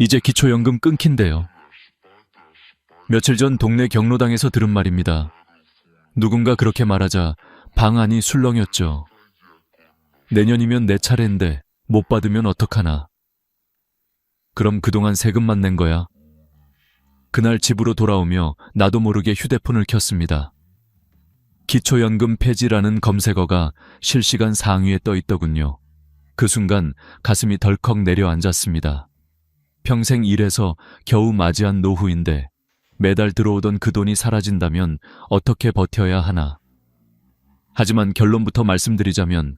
이제 기초연금 끊긴대요. 며칠 전 동네 경로당에서 들은 말입니다. 누군가 그렇게 말하자 방 안이 술렁였죠. 내년이면 내 차례인데 못 받으면 어떡하나. 그럼 그동안 세금만 낸 거야. 그날 집으로 돌아오며 나도 모르게 휴대폰을 켰습니다. 기초연금 폐지라는 검색어가 실시간 상위에 떠 있더군요. 그 순간 가슴이 덜컥 내려앉았습니다. 평생 일해서 겨우 맞이한 노후인데 매달 들어오던 그 돈이 사라진다면 어떻게 버텨야 하나. 하지만 결론부터 말씀드리자면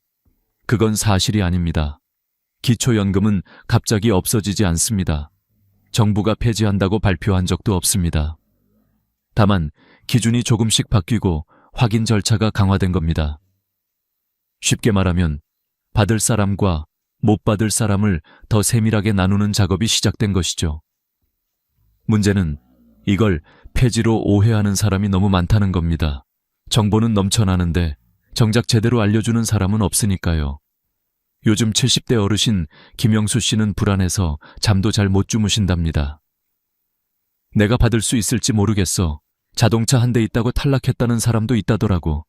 그건 사실이 아닙니다. 기초연금은 갑자기 없어지지 않습니다. 정부가 폐지한다고 발표한 적도 없습니다. 다만 기준이 조금씩 바뀌고 확인 절차가 강화된 겁니다. 쉽게 말하면 받을 사람과 못 받을 사람을 더 세밀하게 나누는 작업이 시작된 것이죠. 문제는 이걸 폐지로 오해하는 사람이 너무 많다는 겁니다. 정보는 넘쳐나는데 정작 제대로 알려주는 사람은 없으니까요. 요즘 70대 어르신 김영수 씨는 불안해서 잠도 잘 못 주무신답니다. 내가 받을 수 있을지 모르겠어. 자동차 한 대 있다고 탈락했다는 사람도 있다더라고.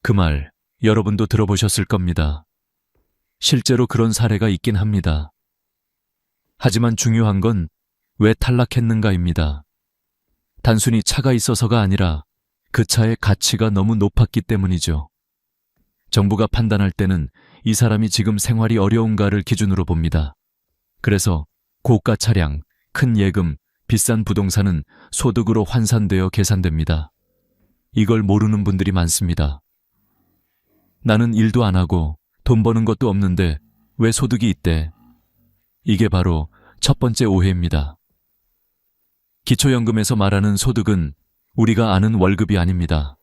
그 말 여러분도 들어보셨을 겁니다. 실제로 그런 사례가 있긴 합니다. 하지만 중요한 건 왜 탈락했는가입니다. 단순히 차가 있어서가 아니라 그 차의 가치가 너무 높았기 때문이죠. 정부가 판단할 때는 이 사람이 지금 생활이 어려운가를 기준으로 봅니다. 그래서 고가 차량, 큰 예금, 비싼 부동산은 소득으로 환산되어 계산됩니다. 이걸 모르는 분들이 많습니다. 나는 일도 안 하고 돈 버는 것도 없는데 왜 소득이 있대? 이게 바로 첫 번째 오해입니다. 기초연금에서 말하는 소득은 우리가 아는 월급이 아닙니다.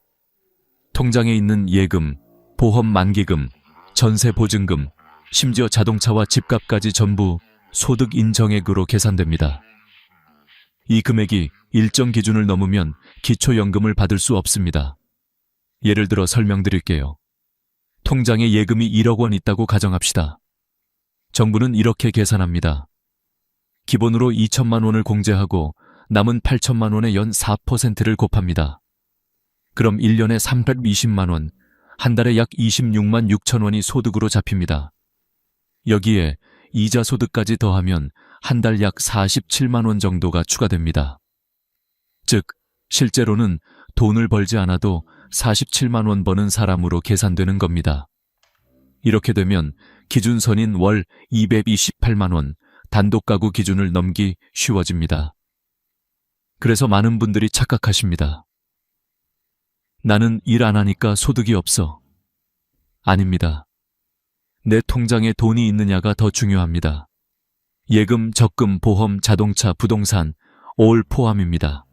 통장에 있는 예금, 보험 만기금, 전세 보증금, 심지어 자동차와 집값까지 전부 소득 인정액으로 계산됩니다. 이 금액이 일정 기준을 넘으면 기초연금을 받을 수 없습니다. 예를 들어 설명드릴게요. 통장에 예금이 1억 원 있다고 가정합시다. 정부는 이렇게 계산합니다. 기본으로 2천만 원을 공제하고 남은 8천만 원의 연 4%를 곱합니다. 그럼 1년에 320만 원, 한 달에 약 26만 6천 원이 소득으로 잡힙니다. 여기에 이자 소득까지 더하면 한 달 약 47만 원 정도가 추가됩니다. 즉, 실제로는 돈을 벌지 않아도 47만 원 버는 사람으로 계산되는 겁니다. 이렇게 되면 기준선인 월 228만 원, 단독가구 기준을 넘기 쉬워집니다. 그래서 많은 분들이 착각하십니다. 나는 일 안 하니까 소득이 없어. 아닙니다. 내 통장에 돈이 있느냐가 더 중요합니다. 예금, 적금, 보험, 자동차, 부동산, 올 포함입니다.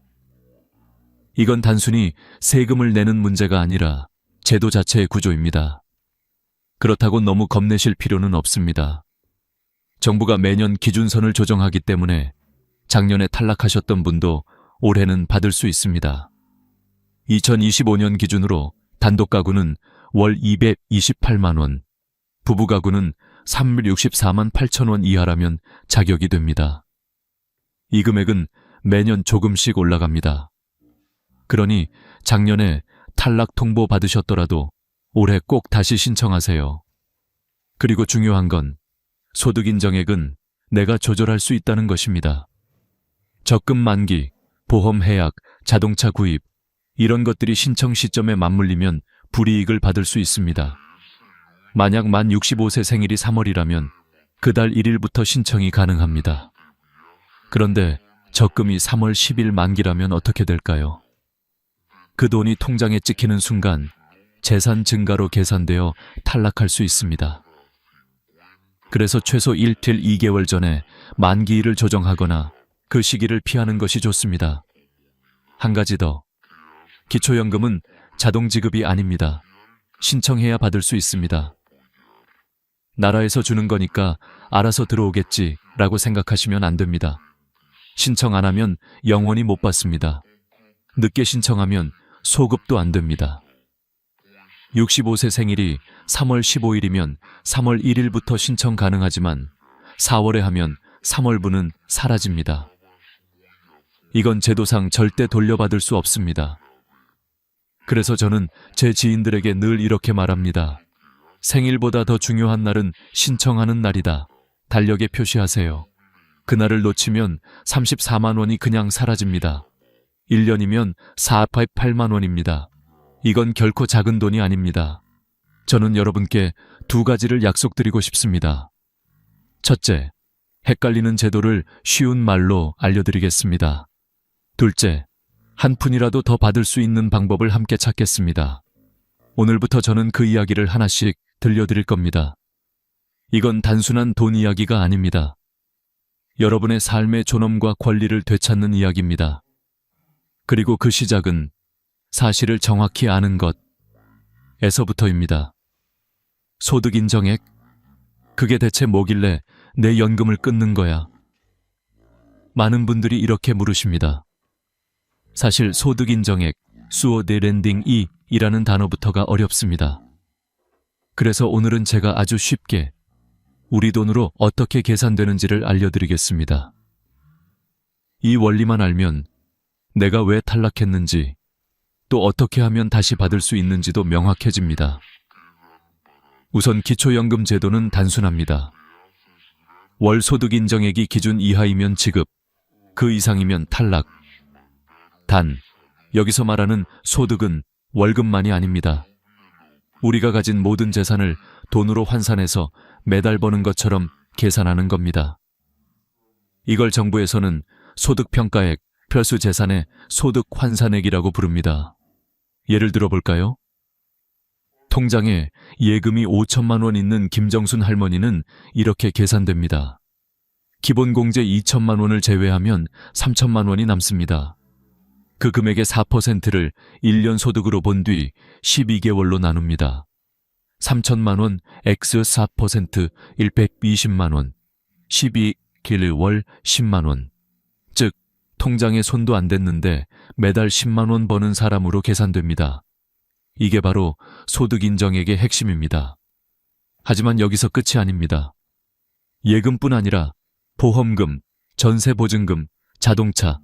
이건 단순히 세금을 내는 문제가 아니라 제도 자체의 구조입니다. 그렇다고 너무 겁내실 필요는 없습니다. 정부가 매년 기준선을 조정하기 때문에 작년에 탈락하셨던 분도 올해는 받을 수 있습니다. 2025년 기준으로 단독 가구는 월 228만 원, 부부 가구는 364만 8천 원 이하라면 자격이 됩니다. 이 금액은 매년 조금씩 올라갑니다. 그러니 작년에 탈락 통보 받으셨더라도 올해 꼭 다시 신청하세요. 그리고 중요한 건 소득 인정액은 내가 조절할 수 있다는 것입니다. 적금 만기, 보험 해약, 자동차 구입, 이런 것들이 신청 시점에 맞물리면 불이익을 받을 수 있습니다. 만약 만 65세 생일이 3월이라면 그달 1일부터 신청이 가능합니다. 그런데 적금이 3월 10일 만기라면 어떻게 될까요? 그 돈이 통장에 찍히는 순간 재산 증가로 계산되어 탈락할 수 있습니다. 그래서 최소 1til 2개월 전에 만기일을 조정하거나 그 시기를 피하는 것이 좋습니다. 한 가지 더. 기초연금은 자동 지급이 아닙니다. 신청해야 받을 수 있습니다. 나라에서 주는 거니까 알아서 들어오겠지 라고 생각하시면 안 됩니다. 신청 안 하면 영원히 못 받습니다. 늦게 신청하면 소급도 안 됩니다. 65세 생일이 3월 15일이면 3월 1일부터 신청 가능하지만 4월에 하면 3월분은 사라집니다. 이건 제도상 절대 돌려받을 수 없습니다. 그래서 저는 제 지인들에게 늘 이렇게 말합니다. 생일보다 더 중요한 날은 신청하는 날이다. 달력에 표시하세요. 그날을 놓치면 34만 원이 그냥 사라집니다. 1년이면 488만 원입니다. 이건 결코 작은 돈이 아닙니다. 저는 여러분께 두 가지를 약속드리고 싶습니다. 첫째, 헷갈리는 제도를 쉬운 말로 알려드리겠습니다. 둘째, 한 푼이라도 더 받을 수 있는 방법을 함께 찾겠습니다. 오늘부터 저는 그 이야기를 하나씩 들려드릴 겁니다. 이건 단순한 돈 이야기가 아닙니다. 여러분의 삶의 존엄과 권리를 되찾는 이야기입니다. 그리고 그 시작은 사실을 정확히 아는 것에서부터입니다. 소득 인정액? 그게 대체 뭐길래 내 연금을 끊는 거야? 많은 분들이 이렇게 물으십니다. 사실 소득 인정액, 수어데 랜딩 이라는 단어부터가 어렵습니다. 그래서 오늘은 제가 아주 쉽게 우리 돈으로 어떻게 계산되는지를 알려드리겠습니다. 이 원리만 알면 내가 왜 탈락했는지, 또 어떻게 하면 다시 받을 수 있는지도 명확해집니다. 우선 기초연금 제도는 단순합니다. 월 소득 인정액이 기준 이하이면 지급, 그 이상이면 탈락. 단, 여기서 말하는 소득은 월급만이 아닙니다. 우리가 가진 모든 재산을 돈으로 환산해서 매달 버는 것처럼 계산하는 겁니다. 이걸 정부에서는 소득평가액, 필수재산의 소득 환산액이라고 부릅니다. 예를 들어 볼까요? 통장에 예금이 5천만 원 있는 김정순 할머니는 이렇게 계산됩니다. 기본공제 2천만 원을 제외하면 3천만 원이 남습니다. 그 금액의 4%를 1년 소득으로 본 뒤 12개월로 나눕니다. 3천만 원 x 4% 120만 원, 12길 월 10만 원. 즉, 통장에 손도 안 댔는데 매달 10만 원 버는 사람으로 계산됩니다. 이게 바로 소득 인정액의 핵심입니다. 하지만 여기서 끝이 아닙니다. 예금뿐 아니라 보험금, 전세보증금, 자동차,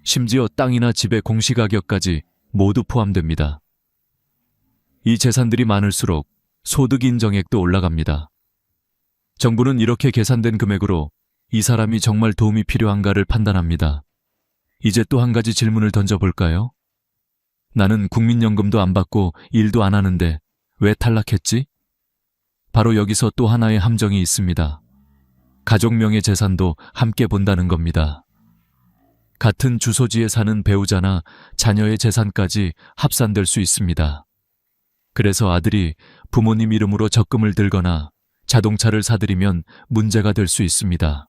심지어 땅이나 집의 공시가격까지 모두 포함됩니다. 이 재산들이 많을수록 소득 인정액도 올라갑니다. 정부는 이렇게 계산된 금액으로 이 사람이 정말 도움이 필요한가를 판단합니다. 이제 또 한 가지 질문을 던져볼까요? 나는 국민연금도 안 받고 일도 안 하는데 왜 탈락했지? 바로 여기서 또 하나의 함정이 있습니다. 가족명의 재산도 함께 본다는 겁니다. 같은 주소지에 사는 배우자나 자녀의 재산까지 합산될 수 있습니다. 그래서 아들이 부모님 이름으로 적금을 들거나 자동차를 사들이면 문제가 될 수 있습니다.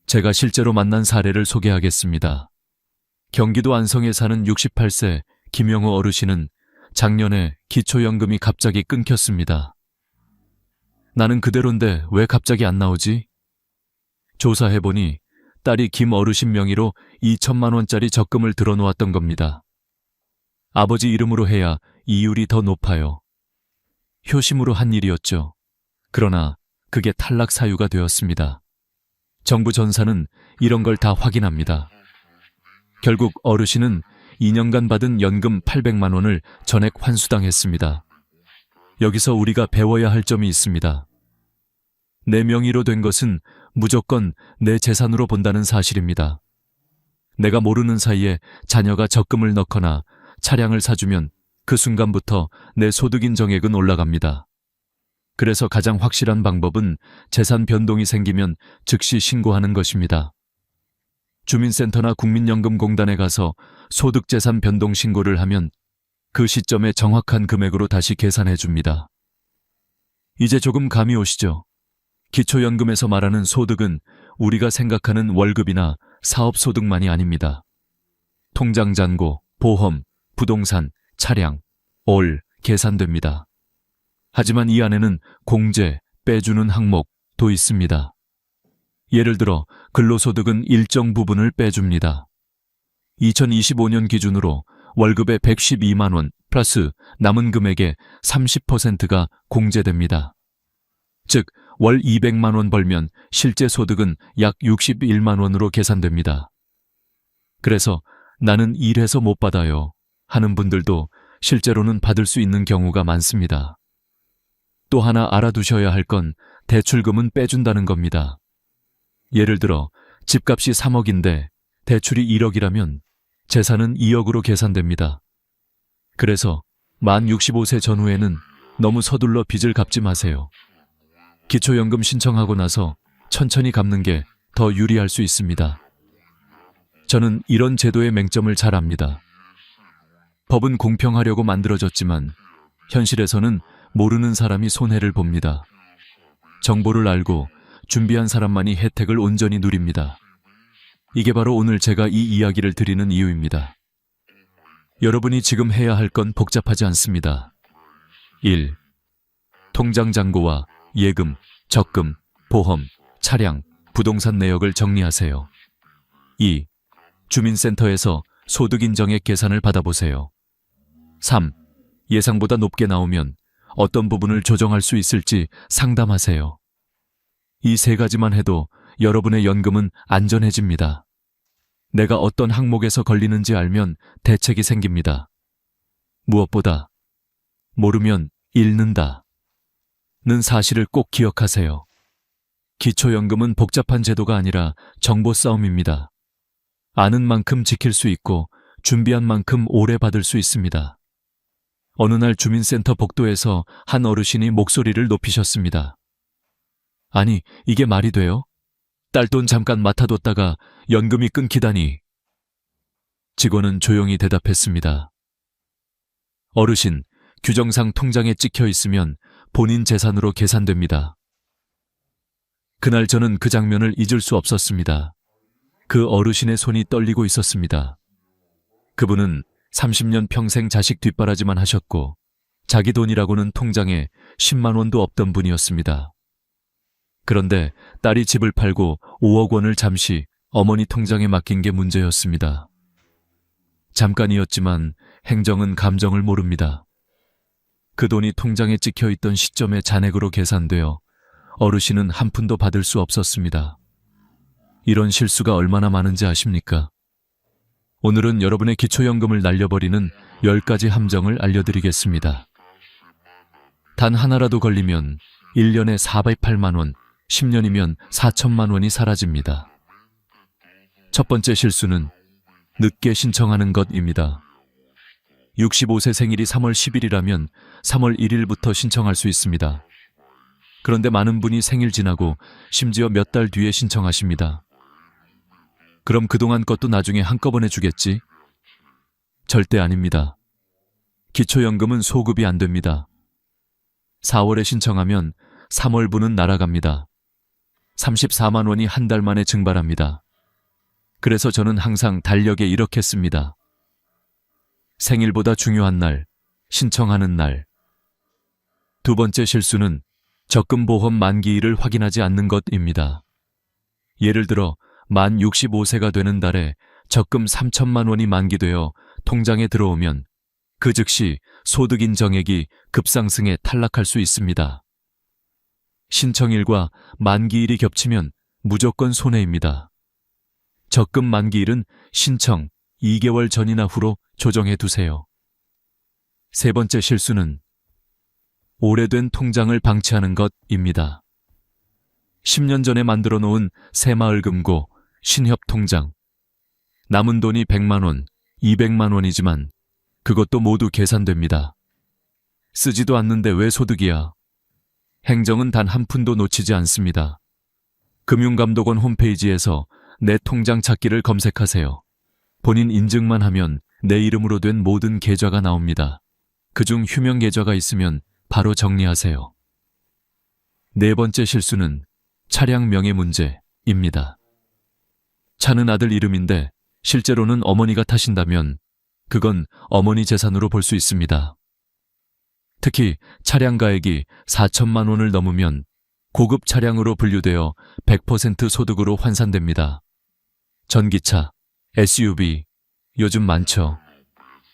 제가 실제로 만난 사례를 소개하겠습니다. 경기도 안성에 사는 68세 김영호 어르신은 작년에 기초연금이 갑자기 끊겼습니다. 나는 그대로인데 왜 갑자기 안 나오지? 조사해보니 딸이 김 어르신 명의로 2천만 원짜리 적금을 들어놓았던 겁니다. 아버지 이름으로 해야 이율이 더 높아요. 효심으로 한 일이었죠. 그러나 그게 탈락 사유가 되었습니다. 정부 전사는 이런 걸 다 확인합니다. 결국 어르신은 2년간 받은 연금 800만 원을 전액 환수당했습니다. 여기서 우리가 배워야 할 점이 있습니다. 내 명의로 된 것은 무조건 내 재산으로 본다는 사실입니다. 내가 모르는 사이에 자녀가 적금을 넣거나 차량을 사주면 그 순간부터 내 소득 인정액은 올라갑니다. 그래서 가장 확실한 방법은 재산 변동이 생기면 즉시 신고하는 것입니다. 주민센터나 국민연금공단에 가서 소득재산 변동 신고를 하면 그 시점에 정확한 금액으로 다시 계산해 줍니다. 이제 조금 감이 오시죠? 기초연금에서 말하는 소득은 우리가 생각하는 월급이나 사업소득만이 아닙니다. 통장 잔고, 보험, 부동산, 차량, 올 계산됩니다. 하지만 이 안에는 공제, 빼주는 항목도 있습니다. 예를 들어 근로소득은 일정 부분을 빼줍니다. 2025년 기준으로 월급의 112만 원 플러스 남은 금액의 30%가 공제됩니다. 즉 월 200만 원 벌면 실제 소득은 약 61만 원으로 계산됩니다. 그래서 나는 일해서 못 받아요 하는 분들도 실제로는 받을 수 있는 경우가 많습니다. 또 하나 알아두셔야 할 건 대출금은 빼준다는 겁니다. 예를 들어 집값이 3억인데 대출이 1억이라면 재산은 2억으로 계산됩니다. 그래서 만 65세 전후에는 너무 서둘러 빚을 갚지 마세요. 기초연금 신청하고 나서 천천히 갚는 게 더 유리할 수 있습니다. 저는 이런 제도의 맹점을 잘 압니다. 법은 공평하려고 만들어졌지만 현실에서는 모르는 사람이 손해를 봅니다. 정보를 알고 준비한 사람만이 혜택을 온전히 누립니다. 이게 바로 오늘 제가 이 이야기를 드리는 이유입니다. 여러분이 지금 해야 할 건 복잡하지 않습니다. 1. 통장 잔고와 예금, 적금, 보험, 차량, 부동산 내역을 정리하세요. 2. 주민센터에서 소득인정액 계산을 받아보세요. 3. 예상보다 높게 나오면 어떤 부분을 조정할 수 있을지 상담하세요. 이 세 가지만 해도 여러분의 연금은 안전해집니다. 내가 어떤 항목에서 걸리는지 알면 대책이 생깁니다. 무엇보다 모르면 잃는다 는 사실을 꼭 기억하세요. 기초연금은 복잡한 제도가 아니라 정보 싸움입니다. 아는 만큼 지킬 수 있고 준비한 만큼 오래 받을 수 있습니다. 어느 날 주민센터 복도에서 한 어르신이 목소리를 높이셨습니다. 아니, 이게 말이 돼요? 딸돈 잠깐 맡아뒀다가 연금이 끊기다니. 직원은 조용히 대답했습니다. 어르신, 규정상 통장에 찍혀 있으면 본인 재산으로 계산됩니다. 그날 저는 그 장면을 잊을 수 없었습니다. 그 어르신의 손이 떨리고 있었습니다. 그분은 30년 평생 자식 뒷바라지만 하셨고 자기 돈이라고는 통장에 10만 원도 없던 분이었습니다. 그런데 딸이 집을 팔고 5억 원을 잠시 어머니 통장에 맡긴 게 문제였습니다. 잠깐이었지만 행정은 감정을 모릅니다. 그 돈이 통장에 찍혀 있던 시점에 잔액으로 계산되어 어르신은 한 푼도 받을 수 없었습니다. 이런 실수가 얼마나 많은지 아십니까? 오늘은 여러분의 기초연금을 날려버리는 10가지 함정을 알려드리겠습니다. 단 하나라도 걸리면 1년에 408만 원, 10년이면 4천만 원이 사라집니다. 첫 번째 실수는 늦게 신청하는 것입니다. 65세 생일이 3월 10일이라면 3월 1일부터 신청할 수 있습니다. 그런데 많은 분이 생일 지나고 심지어 몇 달 뒤에 신청하십니다. 그럼 그동안 것도 나중에 한꺼번에 주겠지? 절대 아닙니다. 기초연금은 소급이 안 됩니다. 4월에 신청하면 3월분은 날아갑니다. 34만 원이 한 달 만에 증발합니다. 그래서 저는 항상 달력에 이렇게 씁니다. 생일보다 중요한 날, 신청하는 날. 두 번째 실수는 적금보험 만기일을 확인하지 않는 것입니다. 예를 들어 만 65세가 되는 달에 적금 3천만 원이 만기되어 통장에 들어오면 그 즉시 소득인정액이 급상승해 탈락할 수 있습니다. 신청일과 만기일이 겹치면 무조건 손해입니다. 적금 만기일은 신청 2개월 전이나 후로 조정해 두세요. 세 번째 실수는 오래된 통장을 방치하는 것입니다. 10년 전에 만들어 놓은 새마을금고, 신협통장. 남은 돈이 100만 원, 200만 원이지만 그것도 모두 계산됩니다. 쓰지도 않는데 왜 소득이야? 행정은 단 한 푼도 놓치지 않습니다. 금융감독원 홈페이지에서 내 통장 찾기를 검색하세요. 본인 인증만 하면 내 이름으로 된 모든 계좌가 나옵니다. 그중 휴명 계좌가 있으면 바로 정리하세요. 네 번째 실수는 차량 명의 문제입니다. 차는 아들 이름인데 실제로는 어머니가 타신다면 그건 어머니 재산으로 볼 수 있습니다. 특히 차량 가액이 4천만 원을 넘으면 고급 차량으로 분류되어 100% 소득으로 환산됩니다. 전기차, SUV, 요즘 많죠.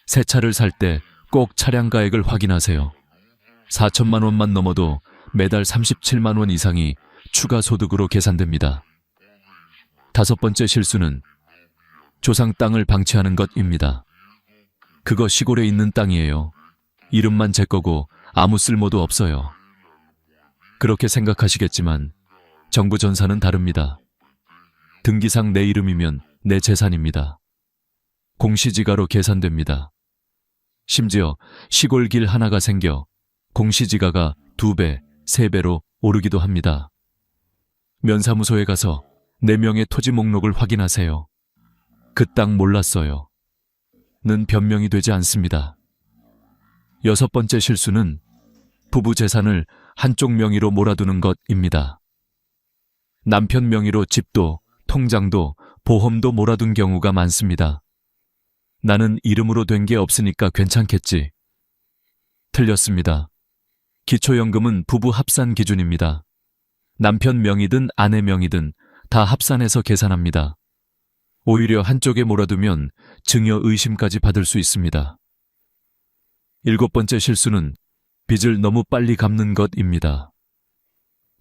새 차를 살 때 꼭 차량 가액을 확인하세요. 4천만 원만 넘어도 매달 37만 원 이상이 추가 소득으로 계산됩니다. 다섯 번째 실수는 조상 땅을 방치하는 것입니다. 그거 시골에 있는 땅이에요. 이름만 제 거고 아무 쓸모도 없어요. 그렇게 생각하시겠지만 정부 전사는 다릅니다. 등기상 내 이름이면 내 재산입니다. 공시지가로 계산됩니다. 심지어 시골 길 하나가 생겨 공시지가가 2배, 3배로 오르기도 합니다. 면사무소에 가서 내 명의 토지 목록을 확인하세요. 그 땅 몰랐어요. 는 변명이 되지 않습니다. 여섯 번째 실수는 부부 재산을 한쪽 명의로 몰아두는 것입니다. 남편 명의로 집도, 통장도, 보험도 몰아둔 경우가 많습니다. 나는 이름으로 된 게 없으니까 괜찮겠지. 틀렸습니다. 기초연금은 부부 합산 기준입니다. 남편 명의든 아내 명의든 다 합산해서 계산합니다. 오히려 한쪽에 몰아두면 증여 의심까지 받을 수 있습니다. 일곱 번째 실수는 빚을 너무 빨리 갚는 것입니다.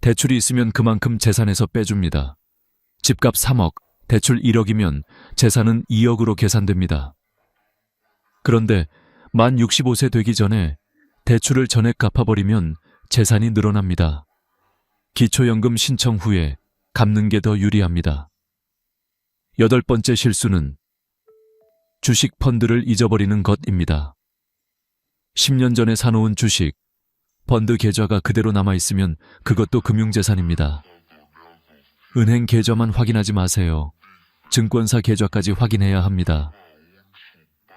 대출이 있으면 그만큼 재산에서 빼줍니다. 집값 3억, 대출 1억이면 재산은 2억으로 계산됩니다. 그런데 만 65세 되기 전에 대출을 전액 갚아버리면 재산이 늘어납니다. 기초연금 신청 후에 갚는 게 더 유리합니다. 여덟 번째 실수는 주식 펀드를 잊어버리는 것입니다. 10년 전에 사놓은 주식, 펀드 계좌가 그대로 남아있으면 그것도 금융재산입니다. 은행 계좌만 확인하지 마세요. 증권사 계좌까지 확인해야 합니다.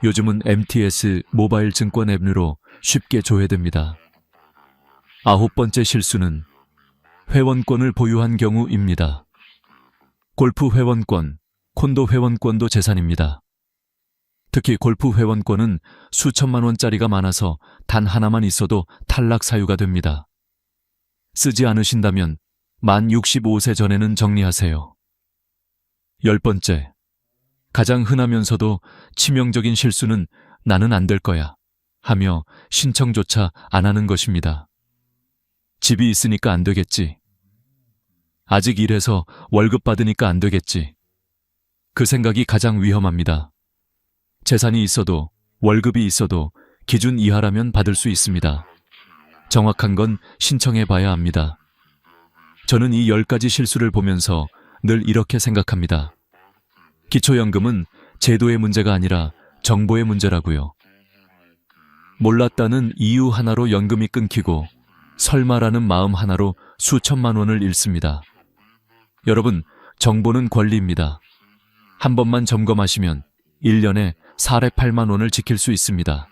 요즘은 MTS 모바일 증권 앱으로 쉽게 조회됩니다. 아홉 번째 실수는 회원권을 보유한 경우입니다. 골프 회원권, 콘도 회원권도 재산입니다. 특히 골프 회원권은 수천만 원짜리가 많아서 단 하나만 있어도 탈락 사유가 됩니다. 쓰지 않으신다면 만 65세 전에는 정리하세요. 열 번째, 가장 흔하면서도 치명적인 실수는 나는 안 될 거야 하며 신청조차 안 하는 것입니다. 집이 있으니까 안 되겠지. 아직 일해서 월급 받으니까 안 되겠지. 그 생각이 가장 위험합니다. 재산이 있어도 월급이 있어도 기준 이하라면 받을 수 있습니다. 정확한 건 신청해 봐야 합니다. 저는 이 10가지 실수를 보면서 늘 이렇게 생각합니다. 기초연금은 제도의 문제가 아니라 정보의 문제라고요. 몰랐다는 이유 하나로 연금이 끊기고 설마라는 마음 하나로 수천만 원을 잃습니다. 여러분, 정보는 권리입니다. 한 번만 점검하시면 1년에 408만 원을 지킬 수 있습니다.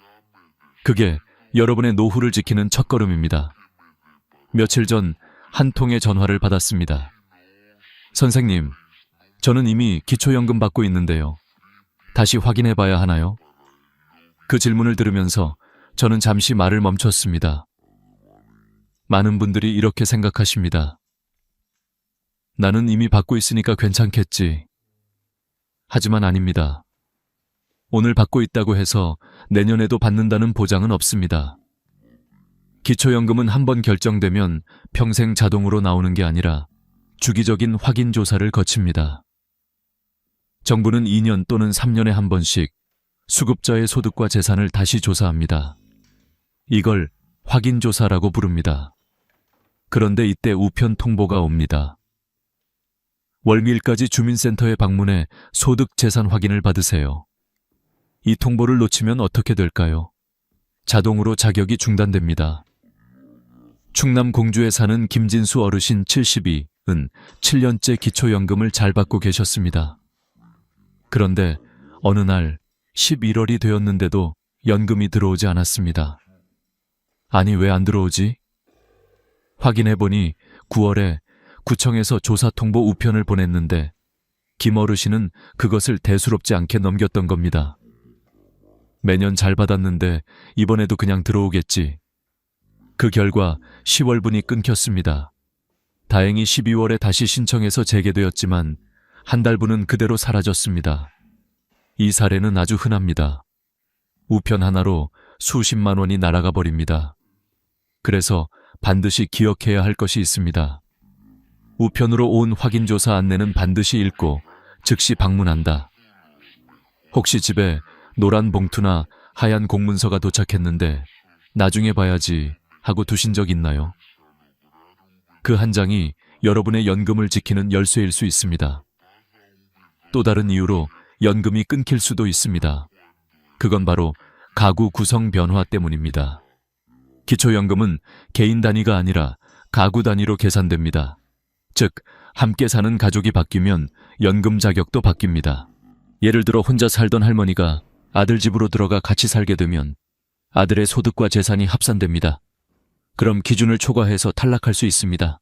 그게 여러분의 노후를 지키는 첫걸음입니다. 며칠 전 한 통의 전화를 받았습니다. 선생님, 저는 이미 기초연금 받고 있는데요. 다시 확인해 봐야 하나요? 그 질문을 들으면서 저는 잠시 말을 멈췄습니다. 많은 분들이 이렇게 생각하십니다. 나는 이미 받고 있으니까 괜찮겠지. 하지만 아닙니다. 오늘 받고 있다고 해서 내년에도 받는다는 보장은 없습니다. 기초연금은 한번 결정되면 평생 자동으로 나오는 게 아니라 주기적인 확인 조사를 거칩니다. 정부는 2년 또는 3년에 한 번씩 수급자의 소득과 재산을 다시 조사합니다. 이걸 확인조사라고 부릅니다. 그런데 이때 우편 통보가 옵니다. 월미일까지 주민센터에 방문해 소득 재산 확인을 받으세요. 이 통보를 놓치면 어떻게 될까요? 자동으로 자격이 중단됩니다. 충남 공주에 사는 김진수 어르신 72은 7년째 기초연금을 잘 받고 계셨습니다. 그런데 어느 날 11월이 되었는데도 연금이 들어오지 않았습니다. 아니, 왜 안 들어오지? 확인해보니 9월에 구청에서 조사 통보 우편을 보냈는데 김 어르신은 그것을 대수롭지 않게 넘겼던 겁니다. 매년 잘 받았는데 이번에도 그냥 들어오겠지. 그 결과 10월분이 끊겼습니다. 다행히 12월에 다시 신청해서 재개되었지만 한 달분은 그대로 사라졌습니다. 이 사례는 아주 흔합니다. 우편 하나로 수십만 원이 날아가 버립니다. 그래서 반드시 기억해야 할 것이 있습니다. 우편으로 온 확인조사 안내는 반드시 읽고 즉시 방문한다. 혹시 집에 노란 봉투나 하얀 공문서가 도착했는데 나중에 봐야지 하고 두신 적 있나요? 그 한 장이 여러분의 연금을 지키는 열쇠일 수 있습니다. 또 다른 이유로 연금이 끊길 수도 있습니다. 그건 바로 가구 구성 변화 때문입니다. 기초연금은 개인 단위가 아니라 가구 단위로 계산됩니다. 즉, 함께 사는 가족이 바뀌면 연금 자격도 바뀝니다. 예를 들어 혼자 살던 할머니가 아들 집으로 들어가 같이 살게 되면 아들의 소득과 재산이 합산됩니다. 그럼 기준을 초과해서 탈락할 수 있습니다.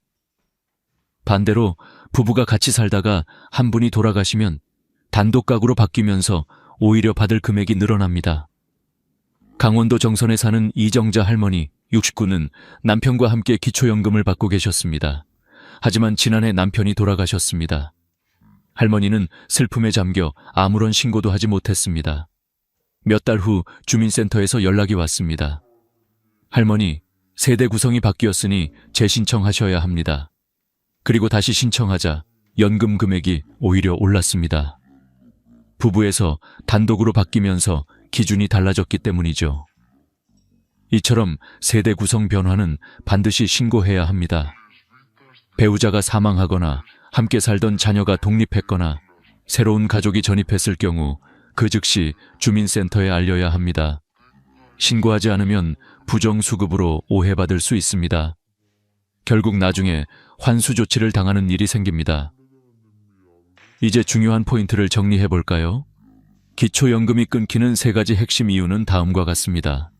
반대로 부부가 같이 살다가 한 분이 돌아가시면 단독 가구로 바뀌면서 오히려 받을 금액이 늘어납니다. 강원도 정선에 사는 이정자 할머니 69는 남편과 함께 기초연금을 받고 계셨습니다. 하지만 지난해 남편이 돌아가셨습니다. 할머니는 슬픔에 잠겨 아무런 신고도 하지 못했습니다. 몇 달 후 주민센터에서 연락이 왔습니다. 할머니, 세대 구성이 바뀌었으니 재신청하셔야 합니다. 그리고 다시 신청하자 연금 금액이 오히려 올랐습니다. 부부에서 단독으로 바뀌면서 기준이 달라졌기 때문이죠. 이처럼 세대 구성 변화는 반드시 신고해야 합니다. 배우자가 사망하거나 함께 살던 자녀가 독립했거나 새로운 가족이 전입했을 경우 그 즉시 주민센터에 알려야 합니다. 신고하지 않으면 부정수급으로 오해받을 수 있습니다. 결국 나중에 환수 조치를 당하는 일이 생깁니다. 이제 중요한 포인트를 정리해 볼까요? 기초연금이 끊기는 3가지 핵심 이유는 다음과 같습니다.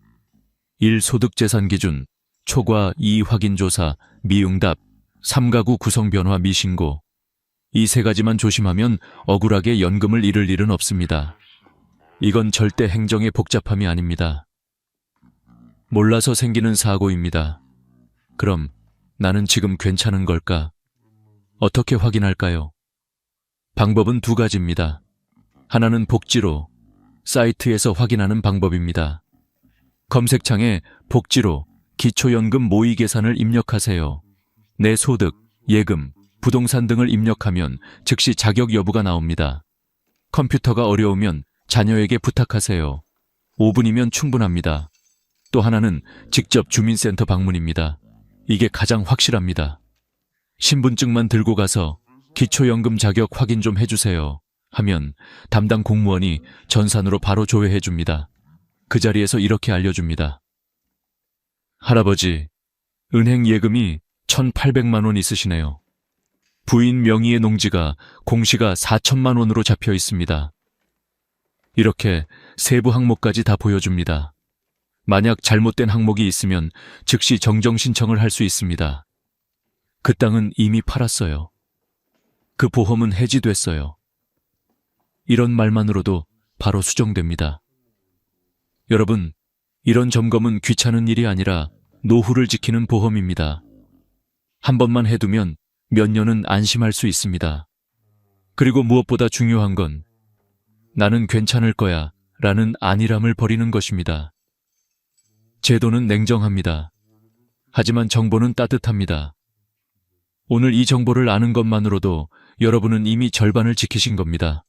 1. 소득재산 기준, 초과 2. 확인조사, 미응답, 3가구 구성변화 미신고. 이 3가지만 조심하면 억울하게 연금을 잃을 일은 없습니다. 이건 절대 행정의 복잡함이 아닙니다. 몰라서 생기는 사고입니다. 그럼 나는 지금 괜찮은 걸까? 어떻게 확인할까요? 방법은 2가지입니다. 하나는 복지로, 사이트에서 확인하는 방법입니다. 검색창에 복지로 기초연금 모의 계산을 입력하세요. 내 소득, 예금, 부동산 등을 입력하면 즉시 자격 여부가 나옵니다. 컴퓨터가 어려우면 자녀에게 부탁하세요. 5분이면 충분합니다. 또 하나는 직접 주민센터 방문입니다. 이게 가장 확실합니다. 신분증만 들고 가서 기초연금 자격 확인 좀 해주세요 하면 담당 공무원이 전산으로 바로 조회해 줍니다. 그 자리에서 이렇게 알려줍니다. 할아버지, 은행 예금이 1,800만 원 있으시네요. 부인 명의의 농지가 공시가 4천만 원으로 잡혀 있습니다. 이렇게 세부 항목까지 다 보여줍니다. 만약 잘못된 항목이 있으면 즉시 정정 신청을 할 수 있습니다. 그 땅은 이미 팔았어요. 그 보험은 해지됐어요. 이런 말만으로도 바로 수정됩니다. 여러분, 이런 점검은 귀찮은 일이 아니라 노후를 지키는 보험입니다. 한 번만 해두면 몇 년은 안심할 수 있습니다. 그리고 무엇보다 중요한 건 나는 괜찮을 거야 라는 안일함을 버리는 것입니다. 제도는 냉정합니다. 하지만 정보는 따뜻합니다. 오늘 이 정보를 아는 것만으로도 여러분은 이미 절반을 지키신 겁니다.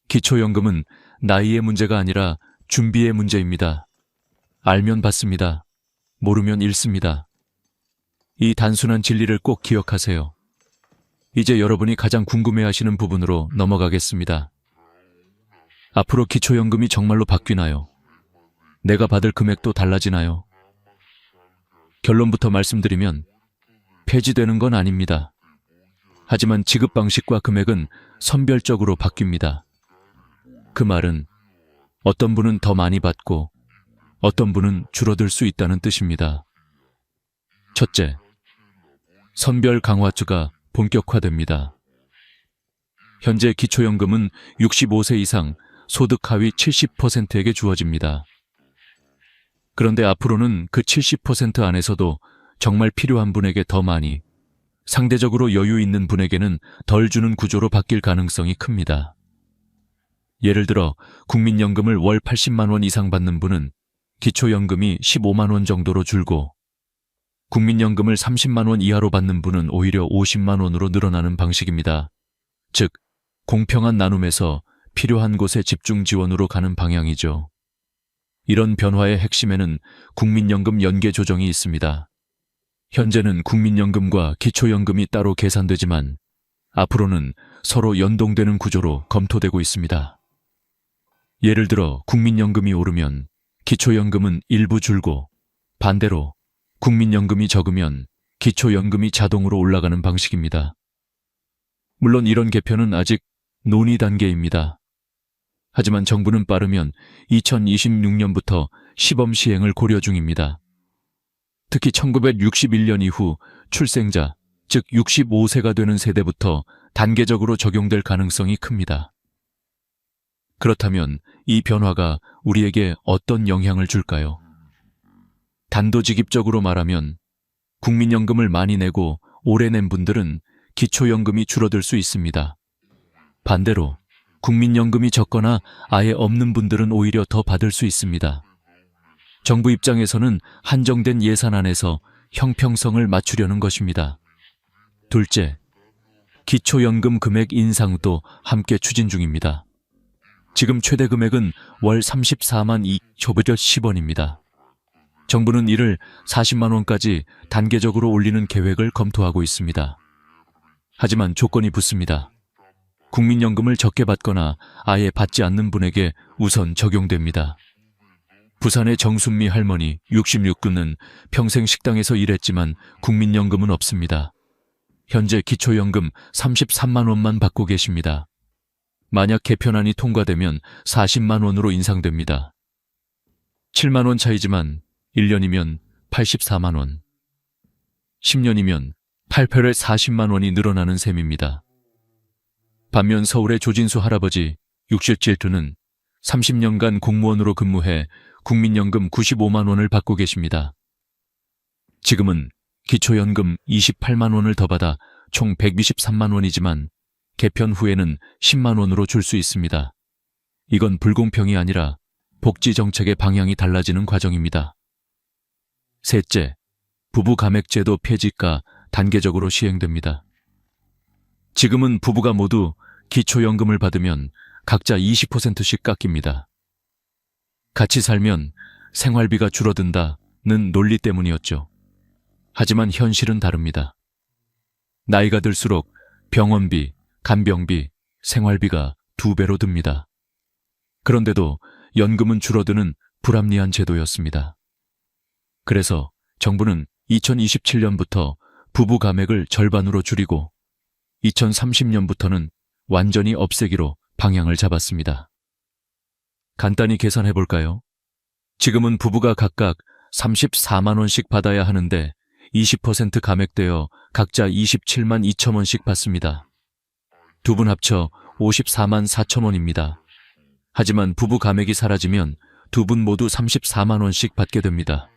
기초연금은 나이의 문제가 아니라 준비의 문제입니다. 알면 받습니다. 모르면 잃습니다. 이 단순한 진리를 꼭 기억하세요. 이제 여러분이 가장 궁금해하시는 부분으로 넘어가겠습니다. 앞으로 기초연금이 정말로 바뀌나요? 내가 받을 금액도 달라지나요? 결론부터 말씀드리면 폐지되는 건 아닙니다. 하지만 지급 방식과 금액은 선별적으로 바뀝니다. 그 말은 어떤 분은 더 많이 받고 어떤 분은 줄어들 수 있다는 뜻입니다. 첫째, 선별 강화주가 본격화됩니다. 현재 기초연금은 65세 이상 소득 하위 70%에게 주어집니다. 그런데 앞으로는 그 70% 안에서도 정말 필요한 분에게 더 많이, 상대적으로 여유 있는 분에게는 덜 주는 구조로 바뀔 가능성이 큽니다. 예를 들어 국민연금을 월 80만 원 이상 받는 분은 기초연금이 15만 원 정도로 줄고 국민연금을 30만 원 이하로 받는 분은 오히려 50만 원으로 늘어나는 방식입니다. 즉, 공평한 나눔에서 필요한 곳에 집중 지원으로 가는 방향이죠. 이런 변화의 핵심에는 국민연금 연계 조정이 있습니다. 현재는 국민연금과 기초연금이 따로 계산되지만 앞으로는 서로 연동되는 구조로 검토되고 있습니다. 예를 들어 국민연금이 오르면 기초연금은 일부 줄고 반대로 국민연금이 적으면 기초연금이 자동으로 올라가는 방식입니다. 물론 이런 개편은 아직 논의 단계입니다. 하지만 정부는 빠르면 2026년부터 시범 시행을 고려 중입니다. 특히 1961년 이후 출생자, 즉 65세가 되는 세대부터 단계적으로 적용될 가능성이 큽니다. 그렇다면 이 변화가 우리에게 어떤 영향을 줄까요? 단도직입적으로 말하면 국민연금을 많이 내고 오래 낸 분들은 기초연금이 줄어들 수 있습니다. 반대로 국민연금이 적거나 아예 없는 분들은 오히려 더 받을 수 있습니다. 정부 입장에서는 한정된 예산 안에서 형평성을 맞추려는 것입니다. 둘째, 기초연금 금액 인상도 함께 추진 중입니다. 지금 최대 금액은 월 34만 2,510원입니다. 정부는 이를 40만 원까지 단계적으로 올리는 계획을 검토하고 있습니다. 하지만 조건이 붙습니다. 국민연금을 적게 받거나 아예 받지 않는 분에게 우선 적용됩니다. 부산의 정순미 할머니 66구는 평생 식당에서 일했지만 국민연금은 없습니다. 현재 기초연금 33만 원만 받고 계십니다. 만약 개편안이 통과되면 40만 원으로 인상됩니다. 7만 원 차이지만 1년이면 84만 원, 10년이면 8편에 40만 원이 늘어나는 셈입니다. 반면 서울의 조진수 할아버지 67투는 30년간 공무원으로 근무해 국민연금 95만 원을 받고 계십니다. 지금은 기초연금 28만 원을 더 받아 총 123만 원이지만 개편 후에는 10만 원으로 줄 수 있습니다. 이건 불공평이 아니라 복지 정책의 방향이 달라지는 과정입니다. 셋째, 부부 감액제도 폐지가 단계적으로 시행됩니다. 지금은 부부가 모두 기초연금을 받으면 각자 20%씩 깎입니다. 같이 살면 생활비가 줄어든다는 논리 때문이었죠. 하지만 현실은 다릅니다. 나이가 들수록 병원비, 간병비, 생활비가 2배로 듭니다. 그런데도 연금은 줄어드는 불합리한 제도였습니다. 그래서 정부는 2027년부터 부부 감액을 절반으로 줄이고 2030년부터는 완전히 없애기로 방향을 잡았습니다. 간단히 계산해 볼까요? 지금은 부부가 각각 34만 원씩 받아야 하는데 20% 감액되어 각자 27만 2천 원씩 받습니다. 두 분 합쳐 54만 4천 원입니다. 하지만 부부 감액이 사라지면 두 분 모두 34만 원씩 받게 됩니다.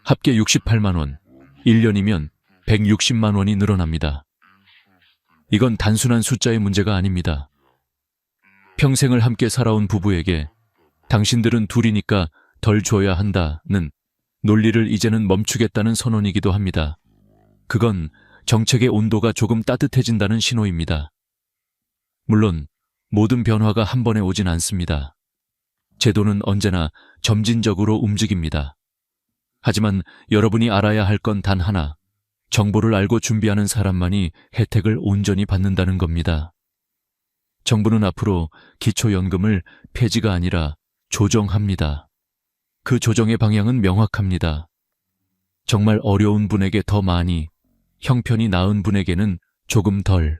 합계 68만 원, 1년이면 160만 원이 늘어납니다. 이건 단순한 숫자의 문제가 아닙니다. 평생을 함께 살아온 부부에게 당신들은 둘이니까 덜 줘야 한다는 논리를 이제는 멈추겠다는 선언이기도 합니다. 그건 정책의 온도가 조금 따뜻해진다는 신호입니다. 물론 모든 변화가 한 번에 오진 않습니다. 제도는 언제나 점진적으로 움직입니다. 하지만 여러분이 알아야 할 건 단 하나, 정보를 알고 준비하는 사람만이 혜택을 온전히 받는다는 겁니다. 정부는 앞으로 기초연금을 폐지가 아니라 조정합니다. 그 조정의 방향은 명확합니다. 정말 어려운 분에게 더 많이, 형편이 나은 분에게는 조금 덜.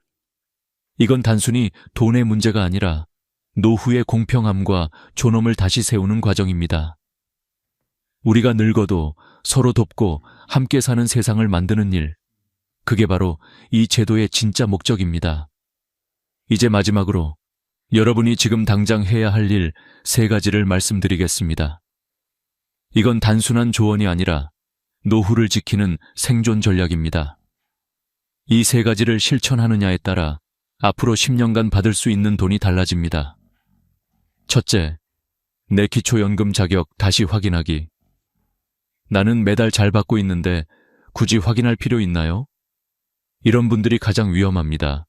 이건 단순히 돈의 문제가 아니라 노후의 공평함과 존엄을 다시 세우는 과정입니다. 우리가 늙어도 서로 돕고 함께 사는 세상을 만드는 일, 그게 바로 이 제도의 진짜 목적입니다. 이제 마지막으로 여러분이 지금 당장 해야 할 일 3가지를 말씀드리겠습니다. 이건 단순한 조언이 아니라 노후를 지키는 생존 전략입니다. 이 3가지를 실천하느냐에 따라 앞으로 10년간 받을 수 있는 돈이 달라집니다. 첫째, 내 기초연금 자격 다시 확인하기. 나는 매달 잘 받고 있는데 굳이 확인할 필요 있나요? 이런 분들이 가장 위험합니다.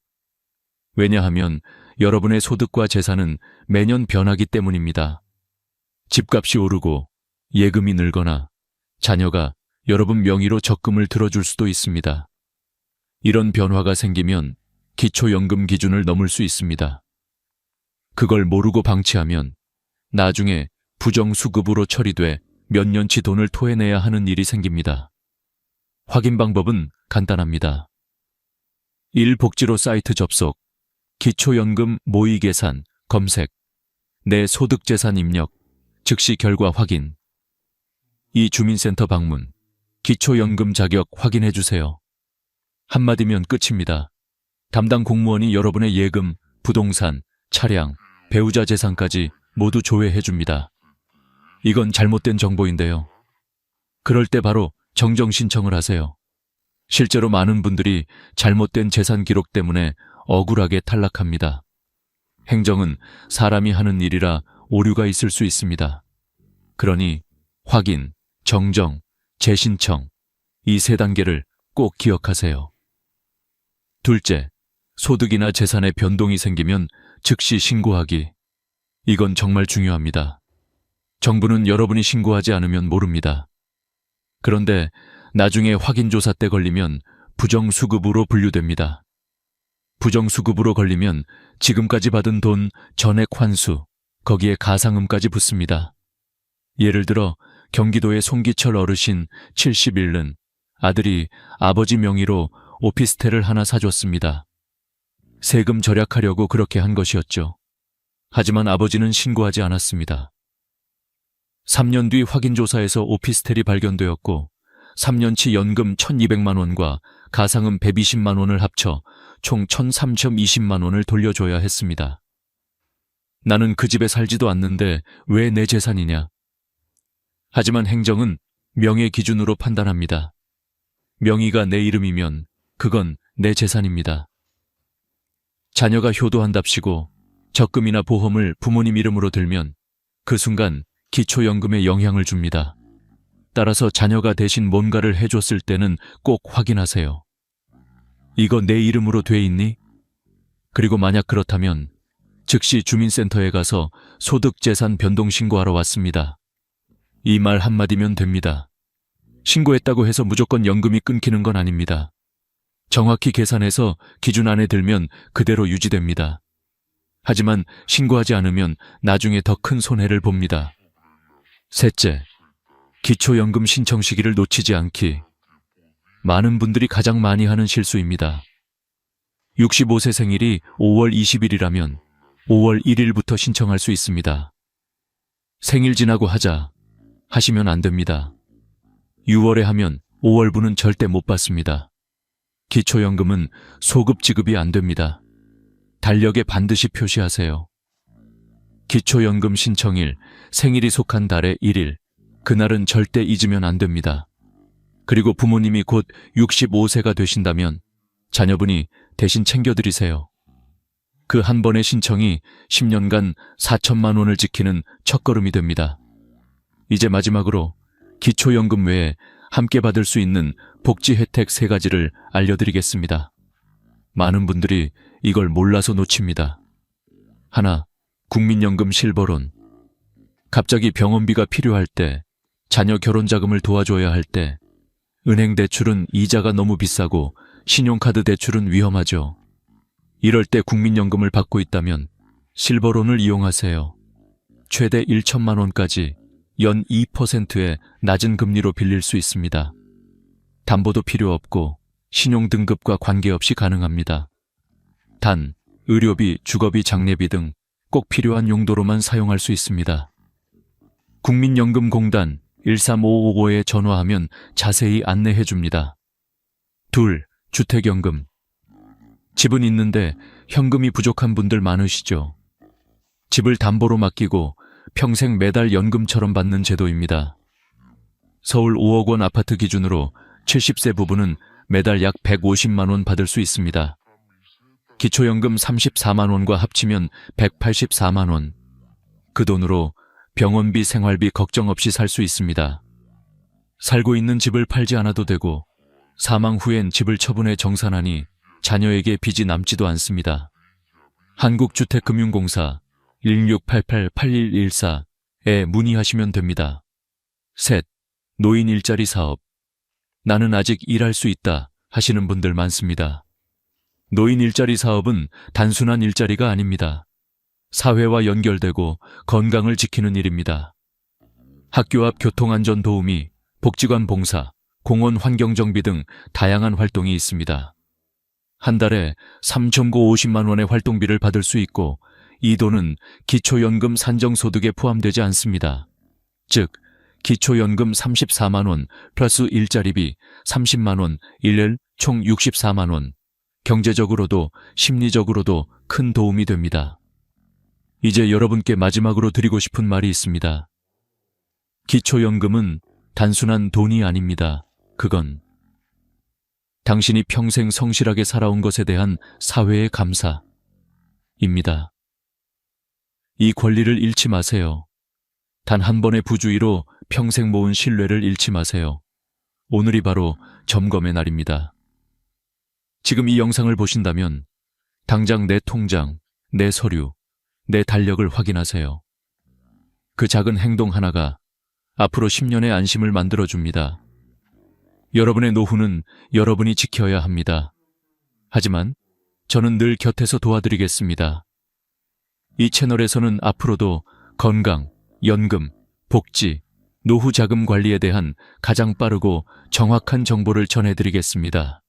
왜냐하면 여러분의 소득과 재산은 매년 변하기 때문입니다. 집값이 오르고 예금이 늘거나 자녀가 여러분 명의로 적금을 들어줄 수도 있습니다. 이런 변화가 생기면 기초연금 기준을 넘을 수 있습니다. 그걸 모르고 방치하면 나중에 부정수급으로 처리돼 몇 년치 돈을 토해내야 하는 일이 생깁니다. 확인 방법은 간단합니다. 1. 복지로 사이트 접속, 기초연금 모의계산, 검색, 내 소득재산 입력, 즉시 결과 확인. 2. 주민센터 방문, 기초연금 자격 확인해주세요. 한마디면 끝입니다. 담당 공무원이 여러분의 예금, 부동산, 차량, 배우자 재산까지 모두 조회해줍니다. 이건 잘못된 정보인데요. 그럴 때 바로 정정 신청을 하세요. 실제로 많은 분들이 잘못된 재산 기록 때문에 억울하게 탈락합니다. 행정은 사람이 하는 일이라 오류가 있을 수 있습니다. 그러니 확인, 정정, 재신청, 이 3단계를 꼭 기억하세요. 둘째, 소득이나 재산의 변동이 생기면 즉시 신고하기. 이건 정말 중요합니다. 정부는 여러분이 신고하지 않으면 모릅니다. 그런데 나중에 확인조사 때 걸리면 부정수급으로 분류됩니다. 부정수급으로 걸리면 지금까지 받은 돈 전액 환수, 거기에 가상음까지 붙습니다. 예를 들어 경기도의 송기철 어르신 71은 아들이 아버지 명의로 오피스텔을 하나 사줬습니다. 세금 절약하려고 그렇게 한 것이었죠. 하지만 아버지는 신고하지 않았습니다. 3년 뒤 확인조사에서 오피스텔이 발견되었고 3년치 연금 1,200만 원과 가상음 120만 원을 합쳐 총 1,320만 원을 돌려줘야 했습니다. 나는 그 집에 살지도 않는데 왜 내 재산이냐? 하지만 행정은 명의 기준으로 판단합니다. 명의가 내 이름이면 그건 내 재산입니다. 자녀가 효도한답시고 적금이나 보험을 부모님 이름으로 들면 그 순간 기초연금에 영향을 줍니다. 따라서 자녀가 대신 뭔가를 해줬을 때는 꼭 확인하세요. 이거 내 이름으로 돼 있니? 그리고 만약 그렇다면 즉시 주민센터에 가서 소득재산 변동 신고하러 왔습니다. 이 말 한마디면 됩니다. 신고했다고 해서 무조건 연금이 끊기는 건 아닙니다. 정확히 계산해서 기준 안에 들면 그대로 유지됩니다. 하지만 신고하지 않으면 나중에 더 큰 손해를 봅니다. 셋째, 기초연금 신청 시기를 놓치지 않기. 많은 분들이 가장 많이 하는 실수입니다. 65세 생일이 5월 20일이라면 5월 1일부터 신청할 수 있습니다. 생일 지나고 하시면 안 됩니다. 6월에 하면 5월분은 절대 못 받습니다. 기초연금은 소급 지급이 안 됩니다. 달력에 반드시 표시하세요. 기초연금 신청일, 생일이 속한 달의 1일, 그날은 절대 잊으면 안 됩니다. 그리고 부모님이 곧 65세가 되신다면 자녀분이 대신 챙겨드리세요. 그 한 번의 신청이 10년간 4천만 원을 지키는 첫걸음이 됩니다. 이제 마지막으로 기초연금 외에 함께 받을 수 있는 복지 혜택 3가지를 알려드리겠습니다. 많은 분들이 이걸 몰라서 놓칩니다. 하나, 국민연금 실버론. 갑자기 병원비가 필요할 때, 자녀 결혼자금을 도와줘야 할 때, 은행 대출은 이자가 너무 비싸고 신용카드 대출은 위험하죠. 이럴 때 국민연금을 받고 있다면 실버론을 이용하세요. 최대 1천만 원까지 연 2%의 낮은 금리로 빌릴 수 있습니다. 담보도 필요 없고 신용등급과 관계없이 가능합니다. 단, 의료비, 주거비, 장례비 등 꼭 필요한 용도로만 사용할 수 있습니다. 국민연금공단 13555에 전화하면 자세히 안내해 줍니다. 둘, 주택연금. 집은 있는데 현금이 부족한 분들 많으시죠? 집을 담보로 맡기고 평생 매달 연금처럼 받는 제도입니다. 서울 5억 원 아파트 기준으로 70세 부부는 매달 약 150만 원 받을 수 있습니다. 기초연금 34만 원과 합치면 184만 원. 그 돈으로 병원비, 생활비 걱정 없이 살 수 있습니다. 살고 있는 집을 팔지 않아도 되고 사망 후엔 집을 처분해 정산하니 자녀에게 빚이 남지도 않습니다. 한국주택금융공사 1688-8114에 문의하시면 됩니다. 셋, 노인 일자리 사업. 나는 아직 일할 수 있다 하시는 분들 많습니다. 노인 일자리 사업은 단순한 일자리가 아닙니다. 사회와 연결되고 건강을 지키는 일입니다. 학교 앞 교통안전 도우미, 복지관 봉사, 공원 환경정비 등 다양한 활동이 있습니다. 한 달에 3,950만 원의 활동비를 받을 수 있고 이 돈은 기초연금 산정소득에 포함되지 않습니다. 즉, 기초연금 34만 원 플러스 일자리비 30만 원, 일일 총 64만 원. 경제적으로도 심리적으로도 큰 도움이 됩니다. 이제 여러분께 마지막으로 드리고 싶은 말이 있습니다. 기초연금은 단순한 돈이 아닙니다. 그건 당신이 평생 성실하게 살아온 것에 대한 사회의 감사입니다. 이 권리를 잃지 마세요. 단 한 번의 부주의로 평생 모은 신뢰를 잃지 마세요. 오늘이 바로 점검의 날입니다. 지금 이 영상을 보신다면 당장 내 통장, 내 서류, 내 달력을 확인하세요. 그 작은 행동 하나가 앞으로 10년의 안심을 만들어줍니다. 여러분의 노후는 여러분이 지켜야 합니다. 하지만 저는 늘 곁에서 도와드리겠습니다. 이 채널에서는 앞으로도 건강, 연금, 복지, 노후 자금 관리에 대한 가장 빠르고 정확한 정보를 전해드리겠습니다.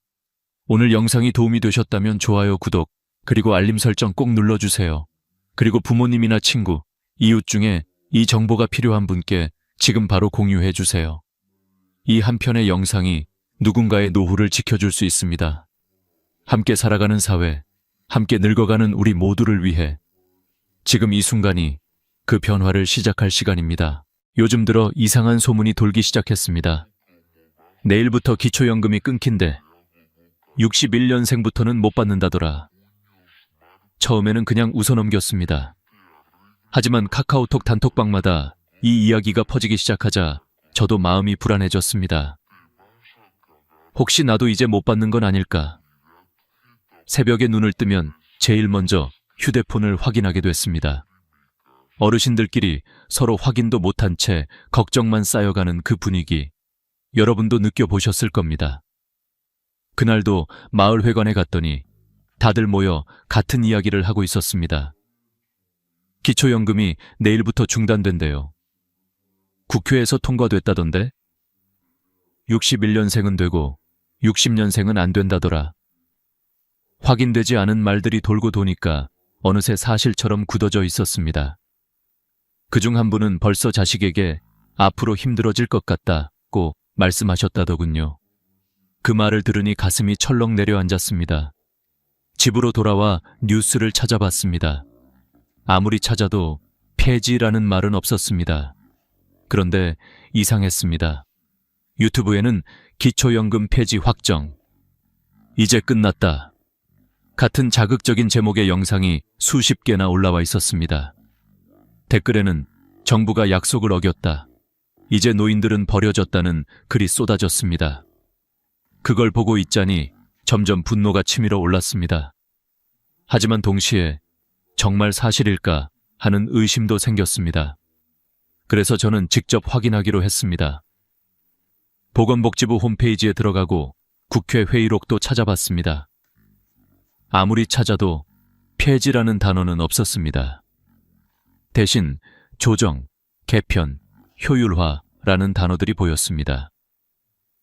오늘 영상이 도움이 되셨다면 좋아요, 구독, 그리고 알림 설정 꼭 눌러주세요. 그리고 부모님이나 친구, 이웃 중에 이 정보가 필요한 분께 지금 바로 공유해 주세요. 이 한 편의 영상이 누군가의 노후를 지켜줄 수 있습니다. 함께 살아가는 사회, 함께 늙어가는 우리 모두를 위해 지금 이 순간이 그 변화를 시작할 시간입니다. 요즘 들어 이상한 소문이 돌기 시작했습니다. 내일부터 기초연금이 끊긴대. 61년생부터는 못 받는다더라. 처음에는 그냥 웃어넘겼습니다. 하지만 카카오톡 단톡방마다 이 이야기가 퍼지기 시작하자 저도 마음이 불안해졌습니다. 혹시 나도 이제 못 받는 건 아닐까? 새벽에 눈을 뜨면 제일 먼저 휴대폰을 확인하게 됐습니다. 어르신들끼리 서로 확인도 못한 채 걱정만 쌓여가는 그 분위기, 여러분도 느껴보셨을 겁니다. 그날도 마을회관에 갔더니 다들 모여 같은 이야기를 하고 있었습니다. 기초연금이 내일부터 중단된대요. 국회에서 통과됐다던데? 61년생은 되고 60년생은 안 된다더라. 확인되지 않은 말들이 돌고 도니까 어느새 사실처럼 굳어져 있었습니다. 그중 한 분은 벌써 자식에게 앞으로 힘들어질 것 같다고 말씀하셨다더군요. 그 말을 들으니 가슴이 철렁 내려앉았습니다. 집으로 돌아와 뉴스를 찾아봤습니다. 아무리 찾아도 폐지라는 말은 없었습니다. 그런데 이상했습니다. 유튜브에는 기초연금 폐지 확정, 이제 끝났다. 같은 자극적인 제목의 영상이 수십 개나 올라와 있었습니다. 댓글에는 정부가 약속을 어겼다. 이제 노인들은 버려졌다는 글이 쏟아졌습니다. 그걸 보고 있자니 점점 분노가 치밀어 올랐습니다. 하지만 동시에 정말 사실일까 하는 의심도 생겼습니다. 그래서 저는 직접 확인하기로 했습니다. 보건복지부 홈페이지에 들어가고 국회 회의록도 찾아봤습니다. 아무리 찾아도 폐지라는 단어는 없었습니다. 대신 조정, 개편, 효율화라는 단어들이 보였습니다.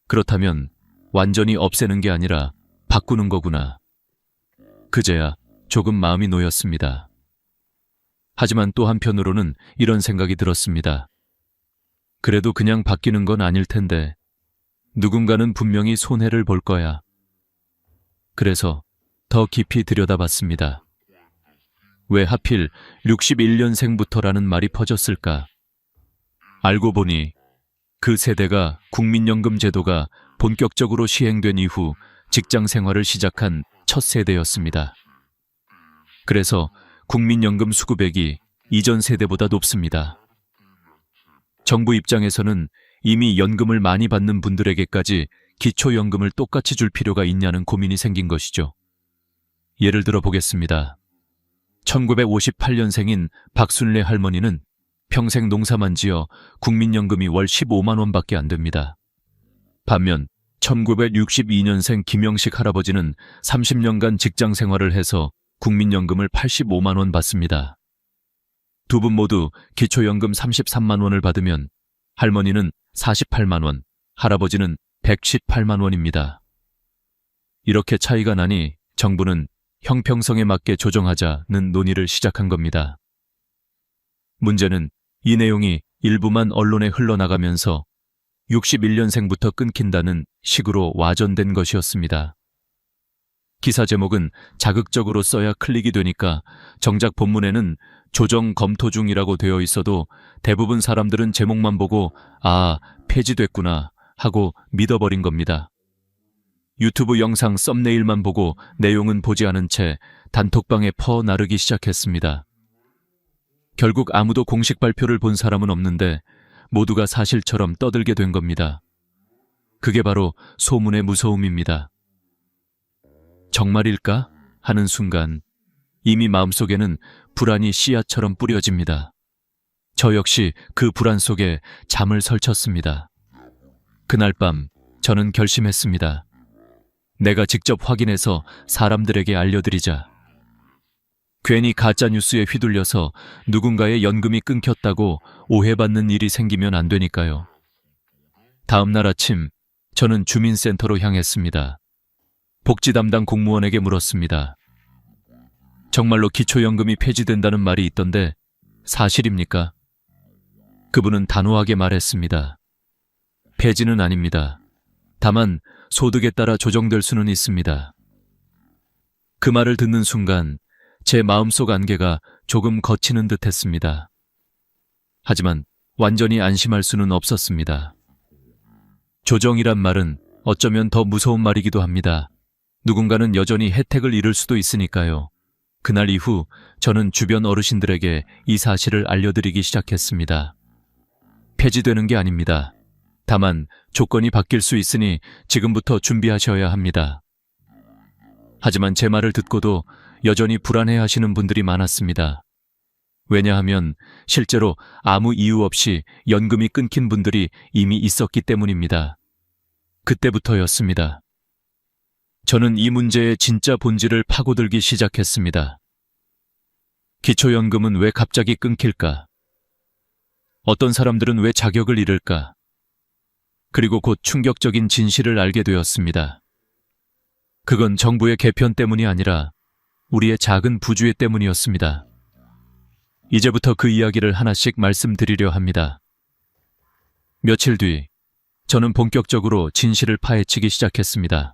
그렇다면 완전히 없애는 게 아니라 바꾸는 거구나. 그제야 조금 마음이 놓였습니다. 하지만 또 한편으로는 이런 생각이 들었습니다. 그래도 그냥 바뀌는 건 아닐 텐데 누군가는 분명히 손해를 볼 거야. 그래서 더 깊이 들여다봤습니다. 왜 하필 61년생부터라는 말이 퍼졌을까? 알고 보니 그 세대가 국민연금 제도가 본격적으로 시행된 이후 직장 생활을 시작한 첫 세대였습니다. 그래서 국민연금 수급액이 이전 세대보다 높습니다. 정부 입장에서는 이미 연금을 많이 받는 분들에게까지 기초연금을 똑같이 줄 필요가 있냐는 고민이 생긴 것이죠. 예를 들어 보겠습니다. 1958년생인 박순례 할머니는 평생 농사만 지어 국민연금이 월 15만 원밖에 안 됩니다. 반면 1962년생 김영식 할아버지는 30년간 직장 생활을 해서 국민연금을 85만 원 받습니다. 두 분 모두 기초연금 33만 원을 받으면 할머니는 48만 원, 할아버지는 118만 원입니다. 이렇게 차이가 나니 정부는 형평성에 맞게 조정하자는 논의를 시작한 겁니다. 문제는 이 내용이 일부만 언론에 흘러나가면서 61년생부터 끊긴다는 식으로 와전된 것이었습니다. 기사 제목은 자극적으로 써야 클릭이 되니까 정작 본문에는 조정 검토 중이라고 되어 있어도 대부분 사람들은 제목만 보고 아, 폐지됐구나 하고 믿어버린 겁니다. 유튜브 영상 썸네일만 보고 내용은 보지 않은 채 단톡방에 퍼나르기 시작했습니다. 결국 아무도 공식 발표를 본 사람은 없는데 모두가 사실처럼 떠들게 된 겁니다. 그게 바로 소문의 무서움입니다. 정말일까? 하는 순간 이미 마음속에는 불안이 씨앗처럼 뿌려집니다. 저 역시 그 불안 속에 잠을 설쳤습니다. 그날 밤 저는 결심했습니다. 내가 직접 확인해서 사람들에게 알려드리자. 괜히 가짜뉴스에 휘둘려서 누군가의 연금이 끊겼다고 오해받는 일이 생기면 안 되니까요. 다음 날 아침 저는 주민센터로 향했습니다. 복지 담당 공무원에게 물었습니다. 정말로 기초연금이 폐지된다는 말이 있던데 사실입니까? 그분은 단호하게 말했습니다. 폐지는 아닙니다. 다만 소득에 따라 조정될 수는 있습니다. 그 말을 듣는 순간 제 마음속 안개가 조금 걷히는 듯 했습니다. 하지만 완전히 안심할 수는 없었습니다. 조정이란 말은 어쩌면 더 무서운 말이기도 합니다. 누군가는 여전히 혜택을 잃을 수도 있으니까요. 그날 이후 저는 주변 어르신들에게 이 사실을 알려드리기 시작했습니다. 폐지되는 게 아닙니다. 다만 조건이 바뀔 수 있으니 지금부터 준비하셔야 합니다. 하지만 제 말을 듣고도 여전히 불안해하시는 분들이 많았습니다. 왜냐하면 실제로 아무 이유 없이 연금이 끊긴 분들이 이미 있었기 때문입니다. 그때부터였습니다. 저는 이 문제의 진짜 본질을 파고들기 시작했습니다. 기초연금은 왜 갑자기 끊길까? 어떤 사람들은 왜 자격을 잃을까? 그리고 곧 충격적인 진실을 알게 되었습니다. 그건 정부의 개편 때문이 아니라 우리의 작은 부주의 때문이었습니다. 이제부터 그 이야기를 하나씩 말씀드리려 합니다. 며칠 뒤 저는 본격적으로 진실을 파헤치기 시작했습니다.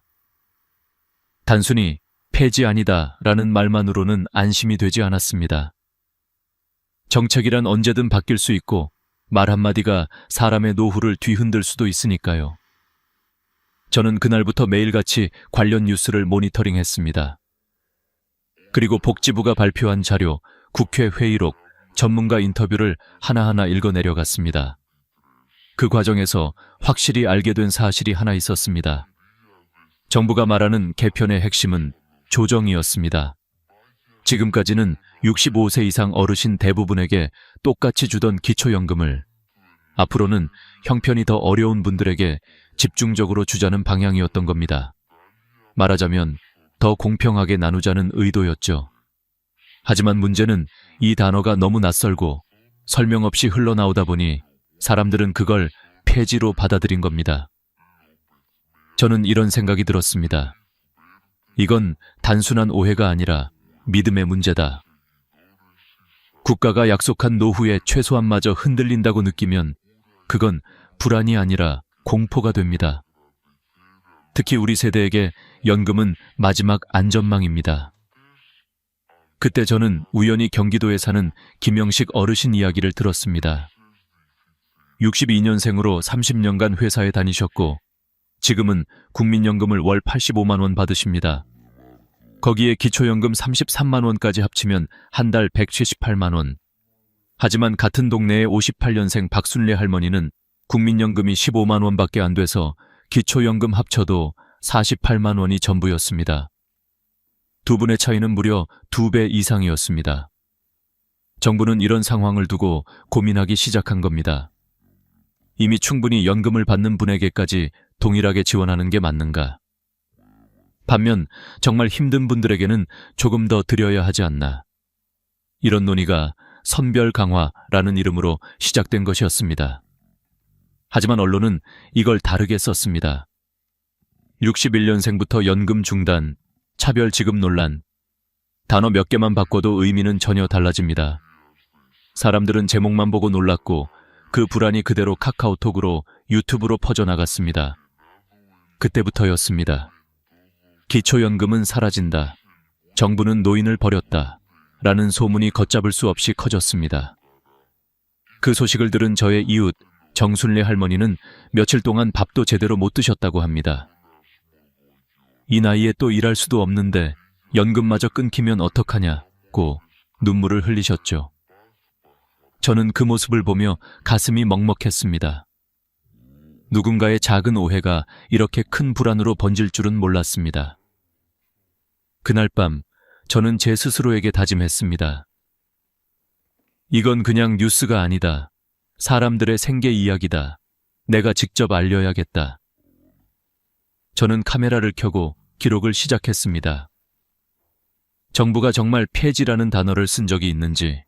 단순히 폐지 아니다 라는 말만으로는 안심이 되지 않았습니다. 정책이란 언제든 바뀔 수 있고 말 한마디가 사람의 노후를 뒤흔들 수도 있으니까요. 저는 그날부터 매일같이 관련 뉴스를 모니터링했습니다. 그리고 복지부가 발표한 자료, 국회 회의록, 전문가 인터뷰를 하나하나 읽어내려갔습니다. 그 과정에서 확실히 알게 된 사실이 하나 있었습니다. 정부가 말하는 개편의 핵심은 조정이었습니다. 지금까지는 65세 이상 어르신 대부분에게 똑같이 주던 기초연금을 앞으로는 형편이 더 어려운 분들에게 집중적으로 주자는 방향이었던 겁니다. 말하자면 더 공평하게 나누자는 의도였죠. 하지만 문제는 이 단어가 너무 낯설고 설명 없이 흘러나오다 보니 사람들은 그걸 폐지로 받아들인 겁니다. 저는 이런 생각이 들었습니다. 이건 단순한 오해가 아니라 믿음의 문제다. 국가가 약속한 노후의 최소한마저 흔들린다고 느끼면 그건 불안이 아니라 공포가 됩니다. 특히 우리 세대에게 연금은 마지막 안전망입니다. 그때 저는 우연히 경기도에 사는 김영식 어르신 이야기를 들었습니다. 62년생으로 30년간 회사에 다니셨고 지금은 국민연금을 월 85만 원 받으십니다. 거기에 기초연금 33만 원까지 합치면 한 달 178만 원. 하지만 같은 동네의 58년생 박순례 할머니는 국민연금이 15만 원밖에 안 돼서 기초연금 합쳐도 48만 원이 전부였습니다. 두 분의 차이는 무려 2배 이상이었습니다. 정부는 이런 상황을 두고 고민하기 시작한 겁니다. 이미 충분히 연금을 받는 분에게까지 동일하게 지원하는 게 맞는가? 반면 정말 힘든 분들에게는 조금 더 드려야 하지 않나? 이런 논의가 선별 강화라는 이름으로 시작된 것이었습니다. 하지만 언론은 이걸 다르게 썼습니다. 61년생부터 연금 중단, 차별 지급 논란. 단어 몇 개만 바꿔도 의미는 전혀 달라집니다. 사람들은 제목만 보고 놀랐고 그 불안이 그대로 카카오톡으로 유튜브로 퍼져나갔습니다. 그때부터였습니다. 기초연금은 사라진다. 정부는 노인을 버렸다. 라는 소문이 걷잡을 수 없이 커졌습니다. 그 소식을 들은 저의 이웃 정순례 할머니는 며칠 동안 밥도 제대로 못 드셨다고 합니다. 이 나이에 또 일할 수도 없는데 연금마저 끊기면 어떡하냐고 눈물을 흘리셨죠. 저는 그 모습을 보며 가슴이 먹먹했습니다. 누군가의 작은 오해가 이렇게 큰 불안으로 번질 줄은 몰랐습니다. 그날 밤 저는 제 스스로에게 다짐했습니다. 이건 그냥 뉴스가 아니다. 사람들의 생계 이야기다. 내가 직접 알려야겠다. 저는 카메라를 켜고 기록을 시작했습니다. 정부가 정말 폐지라는 단어를 쓴 적이 있는지,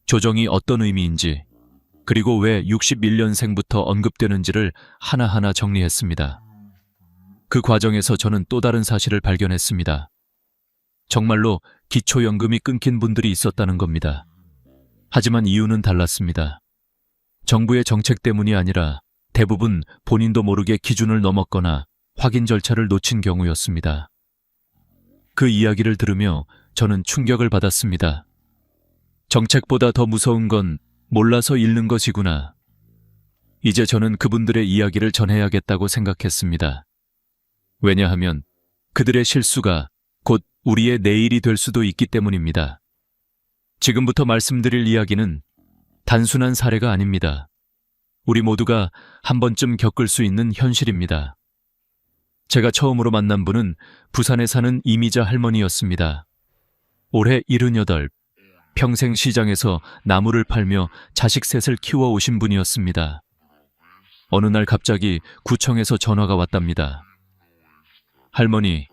조정이 어떤 의미인지, 그리고 왜 61년생부터 언급되는지를 하나하나 정리했습니다. 그 과정에서 저는 또 다른 사실을 발견했습니다. 정말로 기초연금이 끊긴 분들이 있었다는 겁니다. 하지만 이유는 달랐습니다. 정부의 정책 때문이 아니라 대부분 본인도 모르게 기준을 넘었거나 확인 절차를 놓친 경우였습니다. 그 이야기를 들으며 저는 충격을 받았습니다. 정책보다 더 무서운 건 몰라서 잃는 것이구나. 이제 저는 그분들의 이야기를 전해야겠다고 생각했습니다. 왜냐하면 그들의 실수가 곧 우리의 내일이 될 수도 있기 때문입니다. 지금부터 말씀드릴 이야기는 단순한 사례가 아닙니다. 우리 모두가 한 번쯤 겪을 수 있는 현실입니다. 제가 처음으로 만난 분은 부산에 사는 이미자 할머니였습니다. 올해 78, 평생 시장에서 나무를 팔며 자식 셋을 키워오신 분이었습니다. 어느 날 갑자기 구청에서 전화가 왔답니다. 할머니,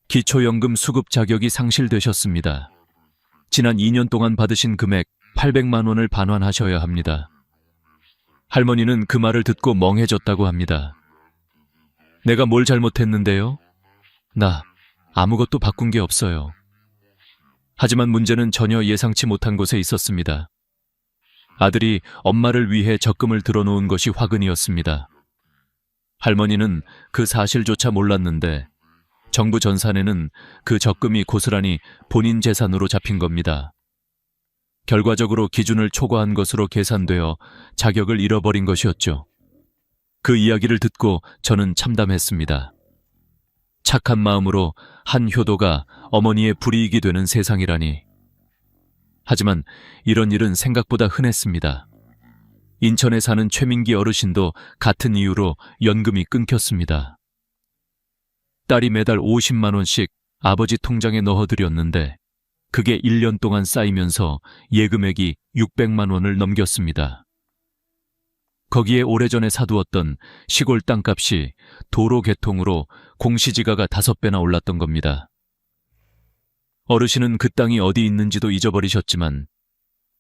기초연금 수급 자격이 상실되셨습니다. 지난 2년 동안 받으신 금액 800만 원을 반환하셔야 합니다. 할머니는 그 말을 듣고 멍해졌다고 합니다. 내가 뭘 잘못했는데요? 나 아무것도 바꾼 게 없어요. 하지만 문제는 전혀 예상치 못한 곳에 있었습니다. 아들이 엄마를 위해 적금을 들어놓은 것이 화근이었습니다. 할머니는 그 사실조차 몰랐는데 정부 전산에는 그 적금이 고스란히 본인 재산으로 잡힌 겁니다. 결과적으로 기준을 초과한 것으로 계산되어 자격을 잃어버린 것이었죠. 그 이야기를 듣고 저는 참담했습니다. 착한 마음으로 한 효도가 어머니의 불이익이 되는 세상이라니. 하지만 이런 일은 생각보다 흔했습니다. 인천에 사는 최민기 어르신도 같은 이유로 연금이 끊겼습니다. 딸이 매달 50만 원씩 아버지 통장에 넣어드렸는데 그게 1년 동안 쌓이면서 예금액이 600만 원을 넘겼습니다. 거기에 오래전에 사두었던 시골 땅값이 도로 개통으로 공시지가가 5배나 올랐던 겁니다. 어르신은 그 땅이 어디 있는지도 잊어버리셨지만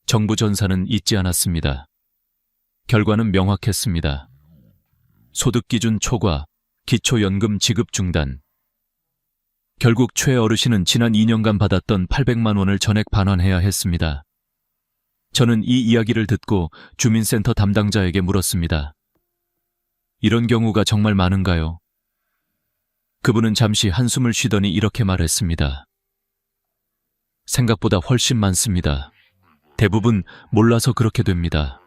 정부 전산은 잊지 않았습니다. 결과는 명확했습니다. 소득기준 초과, 기초연금 지급 중단. 결국 최 어르신은 지난 2년간 받았던 800만 원을 전액 반환해야 했습니다. 저는 이 이야기를 듣고 주민센터 담당자에게 물었습니다. 이런 경우가 정말 많은가요? 그분은 잠시 한숨을 쉬더니 이렇게 말했습니다. 생각보다 훨씬 많습니다. 대부분 몰라서 그렇게 됩니다.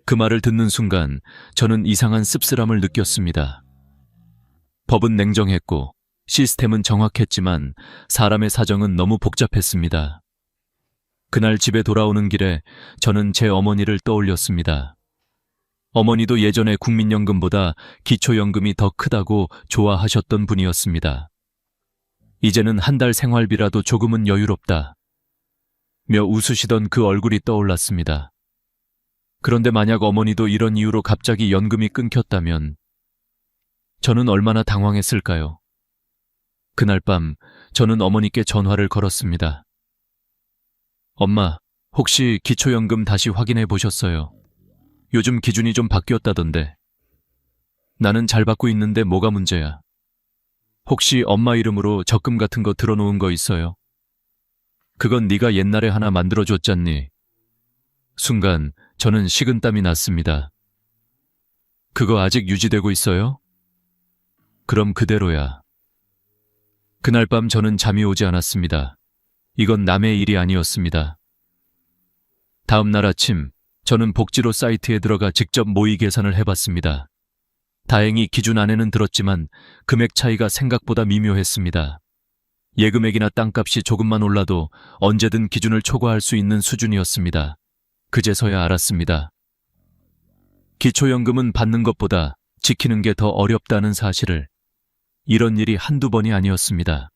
그 말을 듣는 순간 저는 이상한 씁쓸함을 느꼈습니다. 법은 냉정했고 시스템은 정확했지만 사람의 사정은 너무 복잡했습니다. 그날 집에 돌아오는 길에 저는 제 어머니를 떠올렸습니다. 어머니도 예전에 국민연금보다 기초연금이 더 크다고 좋아하셨던 분이었습니다. 이제는 한 달 생활비라도 조금은 여유롭다 며 웃으시던 그 얼굴이 떠올랐습니다. 그런데 만약 어머니도 이런 이유로 갑자기 연금이 끊겼다면 저는 얼마나 당황했을까요? 그날 밤 저는 어머니께 전화를 걸었습니다. 엄마, 혹시 기초연금 다시 확인해 보셨어요? 요즘 기준이 좀 바뀌었다던데. 나는 잘 받고 있는데 뭐가 문제야? 혹시 엄마 이름으로 적금 같은 거 들어놓은 거 있어요? 그건 네가 옛날에 하나 만들어줬잖니. 순간 저는 식은땀이 났습니다. 그거 아직 유지되고 있어요? 그럼 그대로야. 그날 밤 저는 잠이 오지 않았습니다. 이건 남의 일이 아니었습니다. 다음 날 아침 저는 복지로 사이트에 들어가 직접 모의 계산을 해봤습니다. 다행히 기준 안에는 들었지만 금액 차이가 생각보다 미묘했습니다. 예금액이나 땅값이 조금만 올라도 언제든 기준을 초과할 수 있는 수준이었습니다. 그제서야 알았습니다. 기초연금은 받는 것보다 지키는 게 더 어렵다는 사실을. 이런 일이 한두 번이 아니었습니다.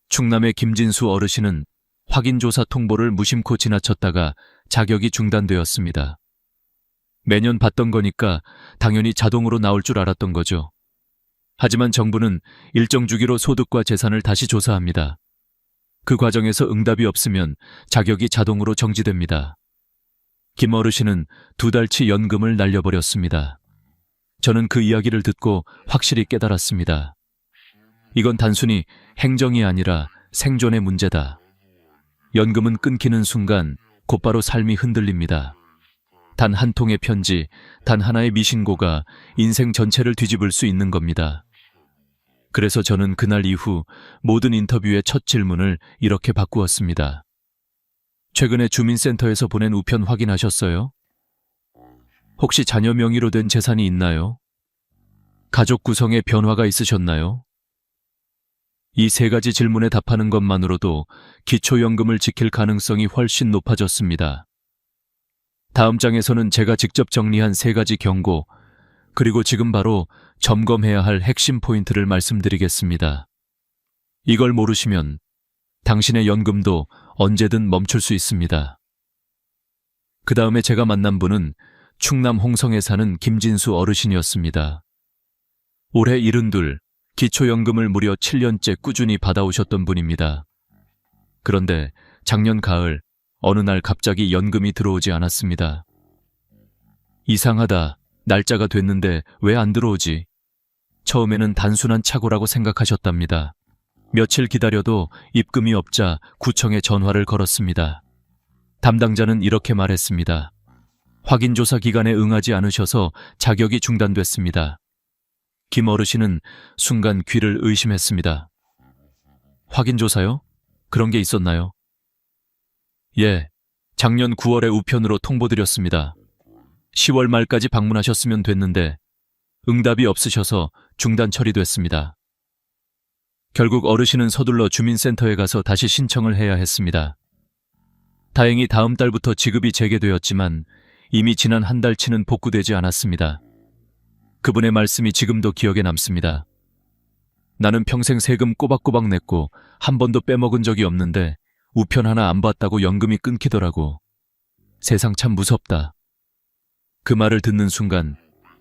충남의 김진수 어르신은 확인조사 통보를 무심코 지나쳤다가 자격이 중단되었습니다. 매년 받던 거니까 당연히 자동으로 나올 줄 알았던 거죠. 하지만 정부는 일정 주기로 소득과 재산을 다시 조사합니다. 그 과정에서 응답이 없으면 자격이 자동으로 정지됩니다. 김 어르신은 2달치 연금을 날려버렸습니다. 저는 그 이야기를 듣고 확실히 깨달았습니다. 이건 단순히 행정이 아니라 생존의 문제다. 연금은 끊기는 순간 곧바로 삶이 흔들립니다. 단 한 통의 편지, 단 하나의 미신고가 인생 전체를 뒤집을 수 있는 겁니다. 그래서 저는 그날 이후 모든 인터뷰의 첫 질문을 이렇게 바꾸었습니다. 최근에 주민센터에서 보낸 우편 확인하셨어요? 혹시 자녀 명의로 된 재산이 있나요? 가족 구성에 변화가 있으셨나요? 이 3가지 질문에 답하는 것만으로도 기초연금을 지킬 가능성이 훨씬 높아졌습니다. 다음 장에서는 제가 직접 정리한 3가지 경고, 그리고 지금 바로 점검해야 할 핵심 포인트를 말씀드리겠습니다. 이걸 모르시면 당신의 연금도 언제든 멈출 수 있습니다. 그 다음에 제가 만난 분은 충남 홍성에 사는 김진수 어르신이었습니다. 올해 72, 기초연금을 무려 7년째 꾸준히 받아오셨던 분입니다. 그런데 작년 가을 어느 날 갑자기 연금이 들어오지 않았습니다. 이상하다, 날짜가 됐는데 왜 안 들어오지? 처음에는 단순한 착오라고 생각하셨답니다. 며칠 기다려도 입금이 없자 구청에 전화를 걸었습니다. 담당자는 이렇게 말했습니다. 확인조사 기간에 응하지 않으셔서 자격이 중단됐습니다. 김 어르신은 순간 귀를 의심했습니다. 확인조사요? 그런 게 있었나요? 예, 작년 9월에 우편으로 통보드렸습니다. 10월 말까지 방문하셨으면 됐는데 응답이 없으셔서 중단 처리됐습니다. 결국 어르신은 서둘러 주민센터에 가서 다시 신청을 해야 했습니다. 다행히 다음 달부터 지급이 재개되었지만 이미 지난 한 달치는 복구되지 않았습니다. 그분의 말씀이 지금도 기억에 남습니다. 나는 평생 세금 꼬박꼬박 냈고 한 번도 빼먹은 적이 없는데 우편 하나 안 받다고 연금이 끊기더라고. 세상 참 무섭다. 그 말을 듣는 순간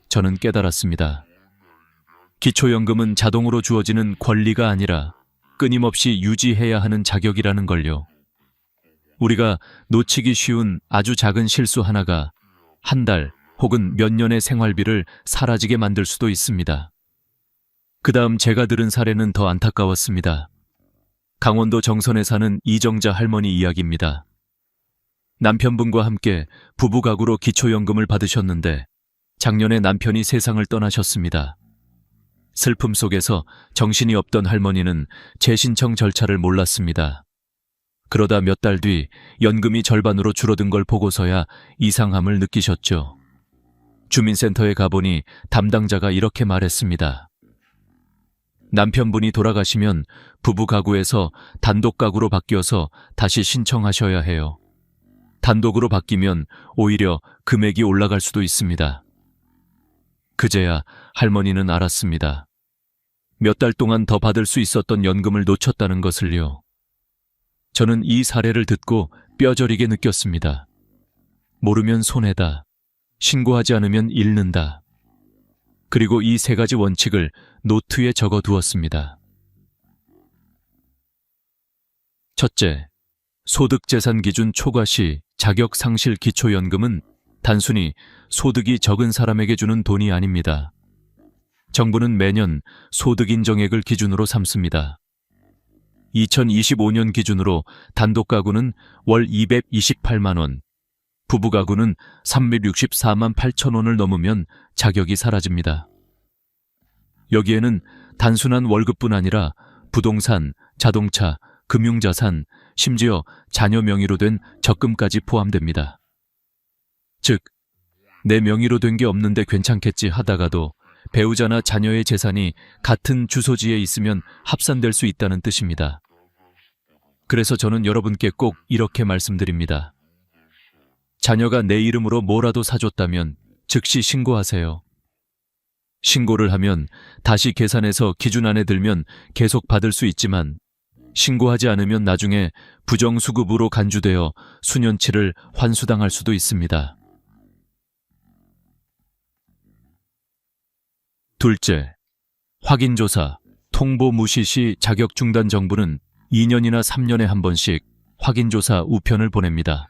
저는 깨달았습니다. 기초연금은 자동으로 주어지는 권리가 아니라 끊임없이 유지해야 하는 자격이라는 걸요. 우리가 놓치기 쉬운 아주 작은 실수 하나가 한 달 혹은 몇 년의 생활비를 사라지게 만들 수도 있습니다. 그 다음 제가 들은 사례는 더 안타까웠습니다. 강원도 정선에 사는 이정자 할머니 이야기입니다. 남편분과 함께 부부 가구로 기초연금을 받으셨는데 작년에 남편이 세상을 떠나셨습니다. 슬픔 속에서 정신이 없던 할머니는 재신청 절차를 몰랐습니다. 그러다 몇 달 뒤 연금이 절반으로 줄어든 걸 보고서야 이상함을 느끼셨죠. 주민센터에 가보니 담당자가 이렇게 말했습니다. 남편분이 돌아가시면 부부 가구에서 단독 가구로 바뀌어서 다시 신청하셔야 해요. 단독으로 바뀌면 오히려 금액이 올라갈 수도 있습니다. 그제야 할머니는 알았습니다. 몇 달 동안 더 받을 수 있었던 연금을 놓쳤다는 것을요. 저는 이 사례를 듣고 뼈저리게 느꼈습니다. 모르면 손해다. 신고하지 않으면 잃는다. 그리고 이 세 가지 원칙을 노트에 적어 두었습니다. 첫째, 소득재산 기준 초과시 자격상실 기초연금은 단순히 소득이 적은 사람에게 주는 돈이 아닙니다. 정부는 매년 소득 인정액을 기준으로 삼습니다. 2025년 기준으로 단독 가구는 월 228만 원, 부부 가구는 364만 8천 원을 넘으면 자격이 사라집니다. 여기에는 단순한 월급뿐 아니라 부동산, 자동차, 금융자산, 심지어 자녀 명의로 된 적금까지 포함됩니다. 즉, 내 명의로 된 게 없는데 괜찮겠지 하다가도 배우자나 자녀의 재산이 같은 주소지에 있으면 합산될 수 있다는 뜻입니다. 그래서 저는 여러분께 꼭 이렇게 말씀드립니다. 자녀가 내 이름으로 뭐라도 사줬다면 즉시 신고하세요. 신고를 하면 다시 계산해서 기준 안에 들면 계속 받을 수 있지만 신고하지 않으면 나중에 부정수급으로 간주되어 수년치를 환수당할 수도 있습니다. 둘째, 확인조사, 통보 무시 시 자격 중단 정부는 2년이나 3년에 한 번씩 확인조사 우편을 보냅니다.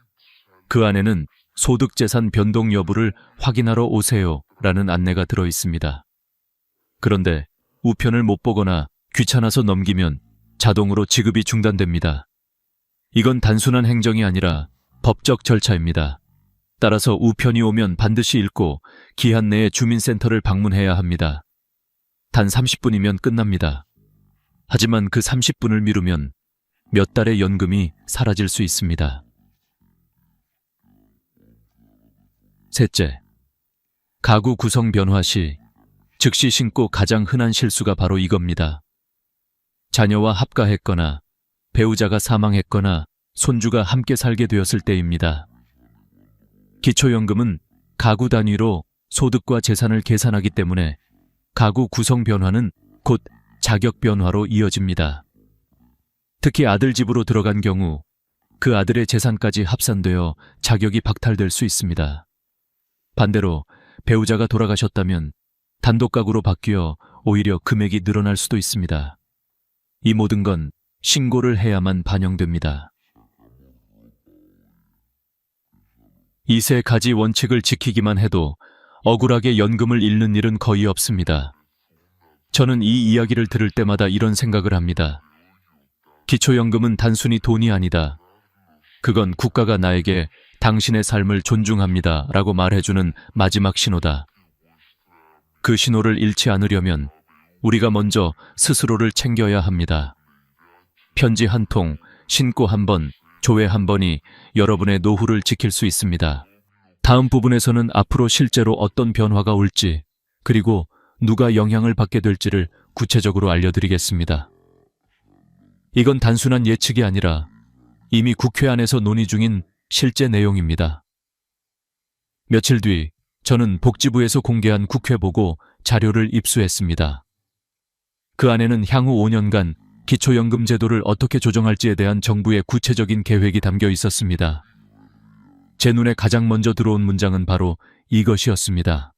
그 안에는 소득재산 변동 여부를 확인하러 오세요 라는 안내가 들어 있습니다. 그런데 우편을 못 보거나 귀찮아서 넘기면 자동으로 지급이 중단됩니다. 이건 단순한 행정이 아니라 법적 절차입니다. 따라서 우편이 오면 반드시 읽고 기한 내에 주민센터를 방문해야 합니다. 단 30분이면 끝납니다. 하지만 그 30분을 미루면 몇 달의 연금이 사라질 수 있습니다. 셋째, 가구 구성 변화 시 즉시 신고 가장 흔한 실수가 바로 이겁니다. 자녀와 합가했거나 배우자가 사망했거나 손주가 함께 살게 되었을 때입니다. 기초연금은 가구 단위로 소득과 재산을 계산하기 때문에 가구 구성 변화는 곧 자격 변화로 이어집니다. 특히 아들 집으로 들어간 경우 그 아들의 재산까지 합산되어 자격이 박탈될 수 있습니다. 반대로 배우자가 돌아가셨다면 단독 가구로 바뀌어 오히려 금액이 늘어날 수도 있습니다. 이 모든 건 신고를 해야만 반영됩니다. 이 세 가지 원칙을 지키기만 해도 억울하게 연금을 잃는 일은 거의 없습니다. 저는 이 이야기를 들을 때마다 이런 생각을 합니다. 기초연금은 단순히 돈이 아니다. 그건 국가가 나에게 당신의 삶을 존중합니다 라고 말해주는 마지막 신호다. 그 신호를 잃지 않으려면 우리가 먼저 스스로를 챙겨야 합니다. 편지 한 통, 신고 한 번, 조회 한 번이 여러분의 노후를 지킬 수 있습니다. 다음 부분에서는 앞으로 실제로 어떤 변화가 올지, 그리고 누가 영향을 받게 될지를 구체적으로 알려드리겠습니다. 이건 단순한 예측이 아니라 이미 국회 안에서 논의 중인 실제 내용입니다. 며칠 뒤 저는 복지부에서 공개한 국회 보고 자료를 입수했습니다. 그 안에는 향후 5년간 기초연금 제도를 어떻게 조정할지에 대한 정부의 구체적인 계획이 담겨 있었습니다. 제 눈에 가장 먼저 들어온 문장은 바로 이것이었습니다.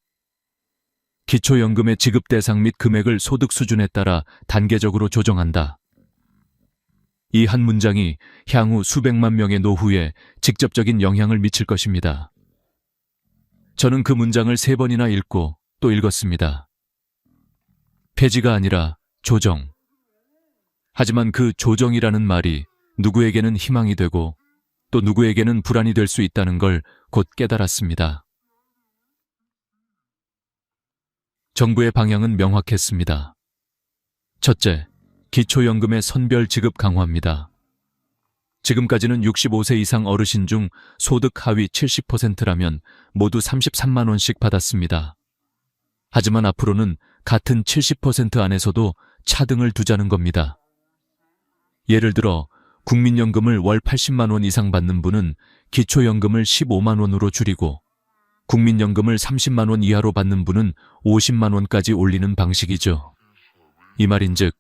기초연금의 지급 대상 및 금액을 소득 수준에 따라 단계적으로 조정한다. 이 한 문장이 향후 수백만 명의 노후에 직접적인 영향을 미칠 것입니다. 저는 그 문장을 3번이나 읽고 또 읽었습니다. 폐지가 아니라 조정. 하지만 그 조정이라는 말이 누구에게는 희망이 되고 또 누구에게는 불안이 될 수 있다는 걸 곧 깨달았습니다. 정부의 방향은 명확했습니다. 첫째, 기초연금의 선별 지급 강화입니다. 지금까지는 65세 이상 어르신 중 소득 하위 70%라면 모두 33만 원씩 받았습니다. 하지만 앞으로는 같은 70% 안에서도 차등을 두자는 겁니다. 예를 들어 국민연금을 월 80만 원 이상 받는 분은 기초연금을 15만 원으로 줄이고 국민연금을 30만 원 이하로 받는 분은 50만 원까지 올리는 방식이죠. 이 말인즉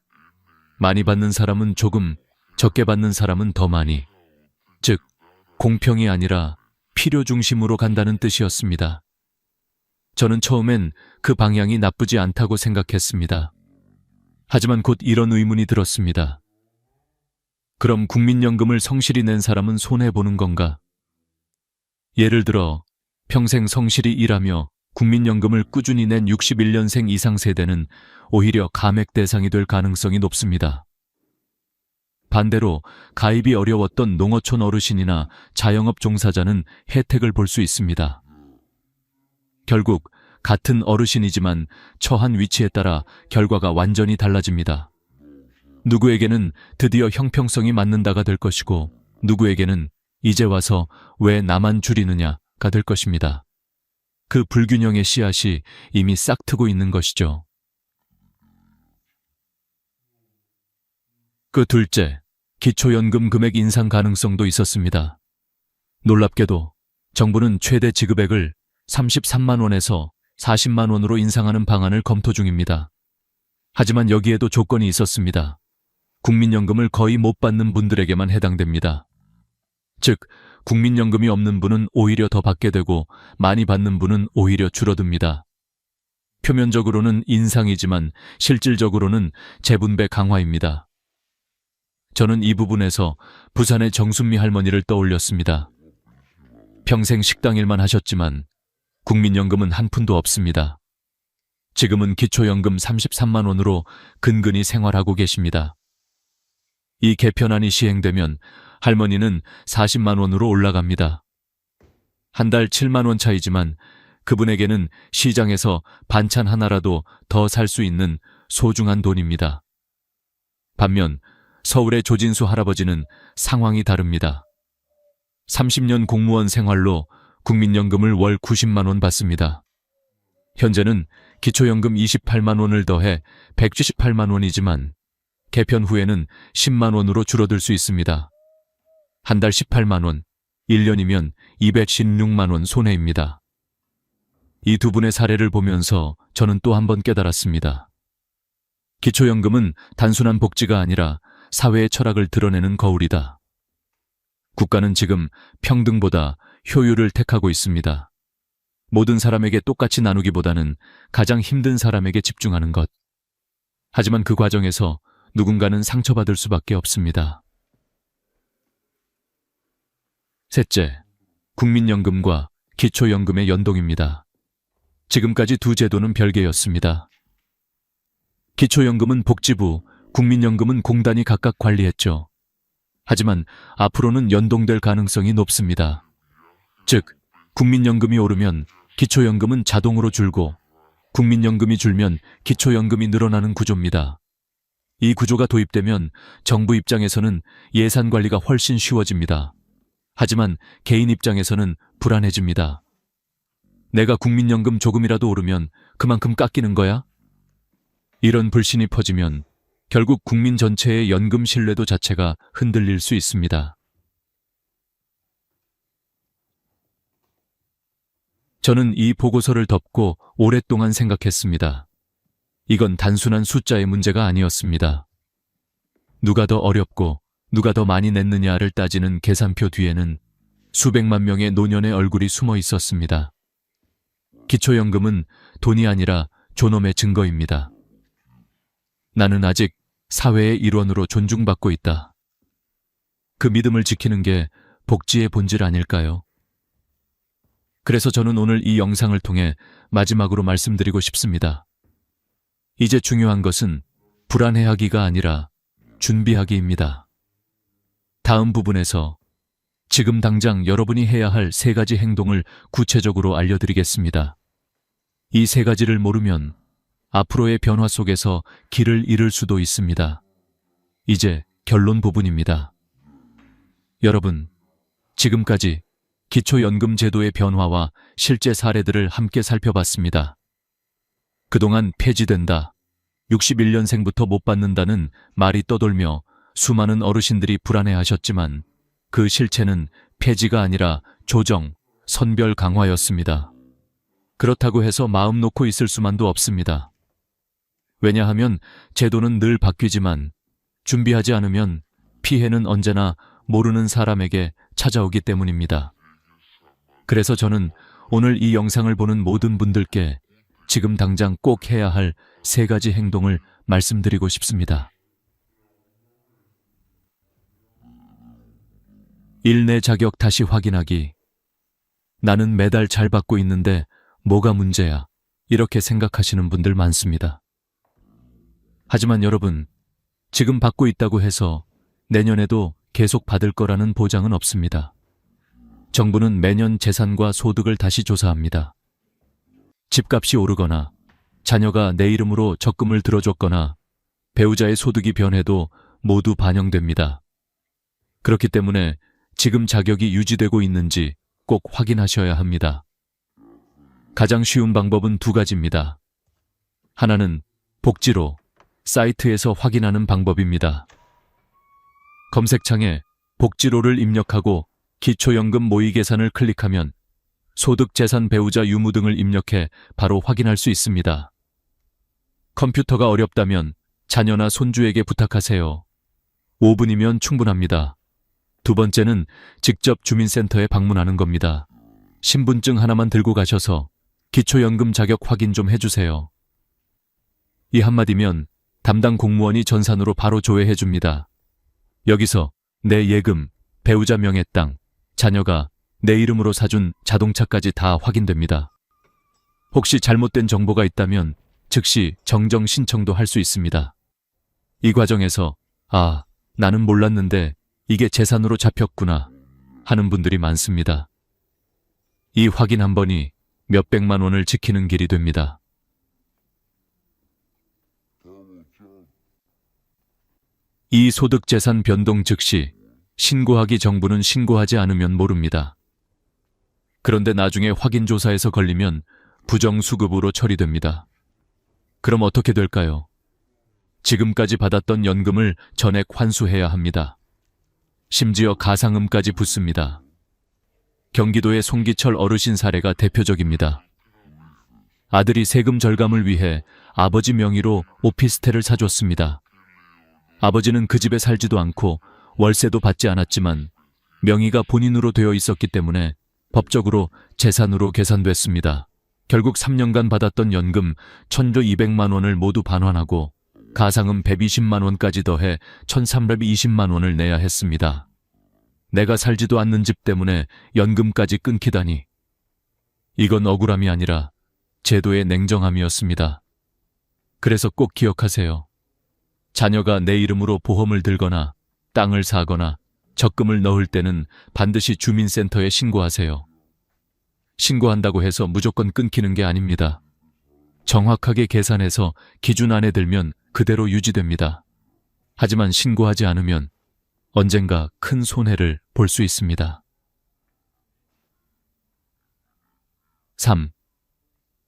많이 받는 사람은 조금, 적게 받는 사람은 더 많이, 즉 공평이 아니라 필요 중심으로 간다는 뜻이었습니다. 저는 처음엔 그 방향이 나쁘지 않다고 생각했습니다. 하지만 곧 이런 의문이 들었습니다. 그럼 국민연금을 성실히 낸 사람은 손해보는 건가? 예를 들어 평생 성실히 일하며 국민연금을 꾸준히 낸 61년생 이상 세대는 오히려 감액 대상이 될 가능성이 높습니다. 반대로 가입이 어려웠던 농어촌 어르신이나 자영업 종사자는 혜택을 볼 수 있습니다. 결국 같은 어르신이지만 처한 위치에 따라 결과가 완전히 달라집니다. 누구에게는 드디어 형평성이 맞는다가 될 것이고 누구에게는 이제 와서 왜 나만 줄이느냐가 될 것입니다. 그 불균형의 씨앗이 이미 싹트고 있는 것이죠. 그 둘째, 기초연금 금액 인상 가능성도 있었습니다. 놀랍게도 정부는 최대 지급액을 33만 원에서 40만 원으로 인상하는 방안을 검토 중입니다. 하지만 여기에도 조건이 있었습니다. 국민연금을 거의 못 받는 분들에게만 해당됩니다. 즉, 국민연금이 없는 분은 오히려 더 받게 되고 많이 받는 분은 오히려 줄어듭니다. 표면적으로는 인상이지만 실질적으로는 재분배 강화입니다. 저는 이 부분에서 부산의 정순미 할머니를 떠올렸습니다. 평생 식당 일만 하셨지만 국민연금은 한 푼도 없습니다. 지금은 기초연금 33만 원으로 근근히 생활하고 계십니다. 이 개편안이 시행되면 할머니는 40만 원으로 올라갑니다. 한 달 7만 원 차이지만 그분에게는 시장에서 반찬 하나라도 더 살 수 있는 소중한 돈입니다. 반면 서울의 조진수 할아버지는 상황이 다릅니다. 30년 공무원 생활로 국민연금을 월 90만 원 받습니다. 현재는 기초연금 28만 원을 더해 178만 원이지만 개편 후에는 10만 원으로 줄어들 수 있습니다. 한 달 18만 원, 1년이면 216만 원 손해입니다. 이 두 분의 사례를 보면서 저는 또 한 번 깨달았습니다. 기초연금은 단순한 복지가 아니라 사회의 철학을 드러내는 거울이다. 국가는 지금 평등보다 효율을 택하고 있습니다. 모든 사람에게 똑같이 나누기보다는 가장 힘든 사람에게 집중하는 것. 하지만 그 과정에서 누군가는 상처받을 수밖에 없습니다. 셋째, 국민연금과 기초연금의 연동입니다. 지금까지 두 제도는 별개였습니다. 기초연금은 복지부, 국민연금은 공단이 각각 관리했죠. 하지만 앞으로는 연동될 가능성이 높습니다. 즉, 국민연금이 오르면 기초연금은 자동으로 줄고 국민연금이 줄면 기초연금이 늘어나는 구조입니다. 이 구조가 도입되면 정부 입장에서는 예산 관리가 훨씬 쉬워집니다. 하지만 개인 입장에서는 불안해집니다. 내가 국민연금 조금이라도 오르면 그만큼 깎이는 거야? 이런 불신이 퍼지면 결국 국민 전체의 연금 신뢰도 자체가 흔들릴 수 있습니다. 저는 이 보고서를 덮고 오랫동안 생각했습니다. 이건 단순한 숫자의 문제가 아니었습니다. 누가 더 어렵고 누가 더 많이 냈느냐를 따지는 계산표 뒤에는 수백만 명의 노년의 얼굴이 숨어 있었습니다. 기초연금은 돈이 아니라 존엄의 증거입니다. 나는 아직 사회의 일원으로 존중받고 있다. 그 믿음을 지키는 게 복지의 본질 아닐까요? 그래서 저는 오늘 이 영상을 통해 마지막으로 말씀드리고 싶습니다. 이제 중요한 것은 불안해하기가 아니라 준비하기입니다. 다음 부분에서 지금 당장 여러분이 해야 할 3가지 행동을 구체적으로 알려드리겠습니다. 이 3가지를 모르면 앞으로의 변화 속에서 길을 잃을 수도 있습니다. 이제 결론 부분입니다. 여러분, 지금까지 기초연금 제도의 변화와 실제 사례들을 함께 살펴봤습니다. 그동안 폐지된다, 61년생부터 못 받는다는 말이 떠돌며 수많은 어르신들이 불안해하셨지만 그 실체는 폐지가 아니라 조정, 선별 강화였습니다. 그렇다고 해서 마음 놓고 있을 수만도 없습니다. 왜냐하면 제도는 늘 바뀌지만 준비하지 않으면 피해는 언제나 모르는 사람에게 찾아오기 때문입니다. 그래서 저는 오늘 이 영상을 보는 모든 분들께 지금 당장 꼭 해야 할 3가지 행동을 말씀드리고 싶습니다. 1. 내 자격 다시 확인하기. 나는 매달 잘 받고 있는데 뭐가 문제야? 이렇게 생각하시는 분들 많습니다. 하지만 여러분, 지금 받고 있다고 해서 내년에도 계속 받을 거라는 보장은 없습니다. 정부는 매년 재산과 소득을 다시 조사합니다. 집값이 오르거나 자녀가 내 이름으로 적금을 들어줬거나 배우자의 소득이 변해도 모두 반영됩니다. 그렇기 때문에 지금 자격이 유지되고 있는지 꼭 확인하셔야 합니다. 가장 쉬운 방법은 2가지입니다. 하나는 복지로 사이트에서 확인하는 방법입니다. 검색창에 복지로를 입력하고 기초연금 모의 계산을 클릭하면 소득, 재산, 배우자, 유무 등을 입력해 바로 확인할 수 있습니다. 컴퓨터가 어렵다면 자녀나 손주에게 부탁하세요. 5분이면 충분합니다. 2번째는 직접 주민센터에 방문하는 겁니다. 신분증 하나만 들고 가셔서 기초연금 자격 확인 좀 해주세요. 이 한마디면 담당 공무원이 전산으로 바로 조회해줍니다. 여기서 내 예금, 배우자 명의 땅, 자녀가 내 이름으로 사준 자동차까지 다 확인됩니다. 혹시 잘못된 정보가 있다면 즉시 정정 신청도 할 수 있습니다. 이 과정에서 나는 몰랐는데 이게 재산으로 잡혔구나 하는 분들이 많습니다. 이 확인 한 번이 몇백만 원을 지키는 길이 됩니다. 이 소득재산 변동 즉시 신고하기. 정부는 신고하지 않으면 모릅니다. 그런데 나중에 확인조사에서 걸리면 부정수급으로 처리됩니다. 그럼 어떻게 될까요? 지금까지 받았던 연금을 전액 환수해야 합니다. 심지어 가상음까지 붙습니다. 경기도의 송기철 어르신 사례가 대표적입니다. 아들이 세금 절감을 위해 아버지 명의로 오피스텔을 사줬습니다. 아버지는 그 집에 살지도 않고 월세도 받지 않았지만 명의가 본인으로 되어 있었기 때문에 법적으로 재산으로 계산됐습니다. 결국 3년간 받았던 연금 1,200만 원을 모두 반환하고 가상음 120만 원까지 더해 1,320만 원을 내야 했습니다. 내가 살지도 않는 집 때문에 연금까지 끊기다니. 이건 억울함이 아니라 제도의 냉정함이었습니다. 그래서 꼭 기억하세요. 자녀가 내 이름으로 보험을 들거나 땅을 사거나 적금을 넣을 때는 반드시 주민센터에 신고하세요. 신고한다고 해서 무조건 끊기는 게 아닙니다. 정확하게 계산해서 기준 안에 들면 그대로 유지됩니다. 하지만 신고하지 않으면 언젠가 큰 손해를 볼 수 있습니다. 3.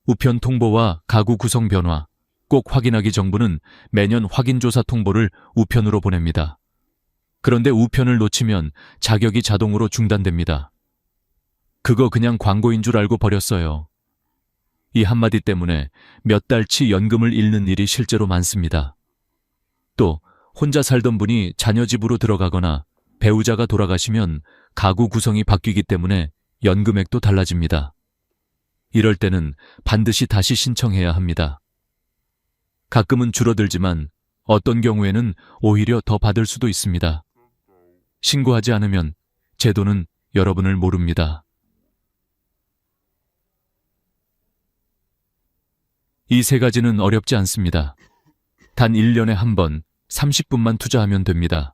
우편 통보와 가구 구성 변화. 꼭 확인하기. 정부는 매년 확인조사 통보를 우편으로 보냅니다. 그런데 우편을 놓치면 자격이 자동으로 중단됩니다. 그거 그냥 광고인 줄 알고 버렸어요. 이 한마디 때문에 몇 달치 연금을 잃는 일이 실제로 많습니다. 또 혼자 살던 분이 자녀 집으로 들어가거나 배우자가 돌아가시면 가구 구성이 바뀌기 때문에 연금액도 달라집니다. 이럴 때는 반드시 다시 신청해야 합니다. 가끔은 줄어들지만 어떤 경우에는 오히려 더 받을 수도 있습니다. 신고하지 않으면 제도는 여러분을 모릅니다. 이 3가지는 어렵지 않습니다. 단 1년에 한 번 30분만 투자하면 됩니다.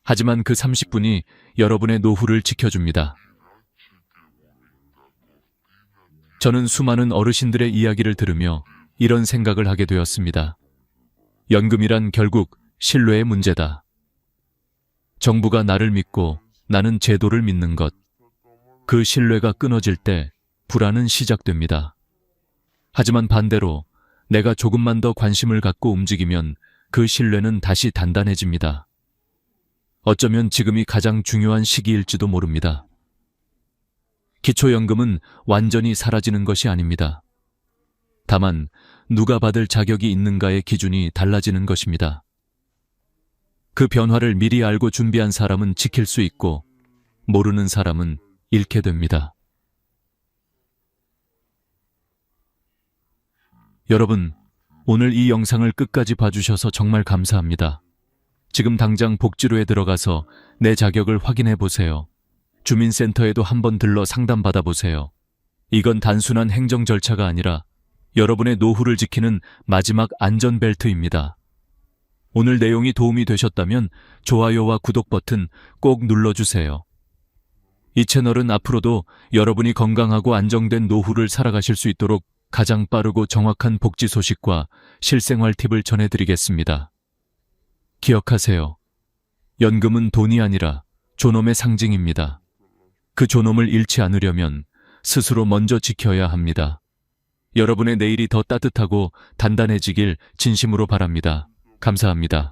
하지만 그 30분이 여러분의 노후를 지켜줍니다. 저는 수많은 어르신들의 이야기를 들으며 이런 생각을 하게 되었습니다. 연금이란 결국 신뢰의 문제다. 정부가 나를 믿고 나는 제도를 믿는 것. 그 신뢰가 끊어질 때 불안은 시작됩니다. 하지만 반대로 내가 조금만 더 관심을 갖고 움직이면 그 신뢰는 다시 단단해집니다. 어쩌면 지금이 가장 중요한 시기일지도 모릅니다. 기초연금은 완전히 사라지는 것이 아닙니다. 다만 누가 받을 자격이 있는가의 기준이 달라지는 것입니다. 그 변화를 미리 알고 준비한 사람은 지킬 수 있고 모르는 사람은 잃게 됩니다. 여러분, 오늘 이 영상을 끝까지 봐주셔서 정말 감사합니다. 지금 당장 복지로에 들어가서 내 자격을 확인해 보세요. 주민센터에도 한번 들러 상담받아 보세요. 이건 단순한 행정 절차가 아니라 여러분의 노후를 지키는 마지막 안전벨트입니다. 오늘 내용이 도움이 되셨다면 좋아요와 구독 버튼 꼭 눌러주세요. 이 채널은 앞으로도 여러분이 건강하고 안정된 노후를 살아가실 수 있도록 가장 빠르고 정확한 복지 소식과 실생활 팁을 전해드리겠습니다. 기억하세요. 연금은 돈이 아니라 존엄의 상징입니다. 그 존엄을 잃지 않으려면 스스로 먼저 지켜야 합니다. 여러분의 내일이 더 따뜻하고 단단해지길 진심으로 바랍니다. 감사합니다.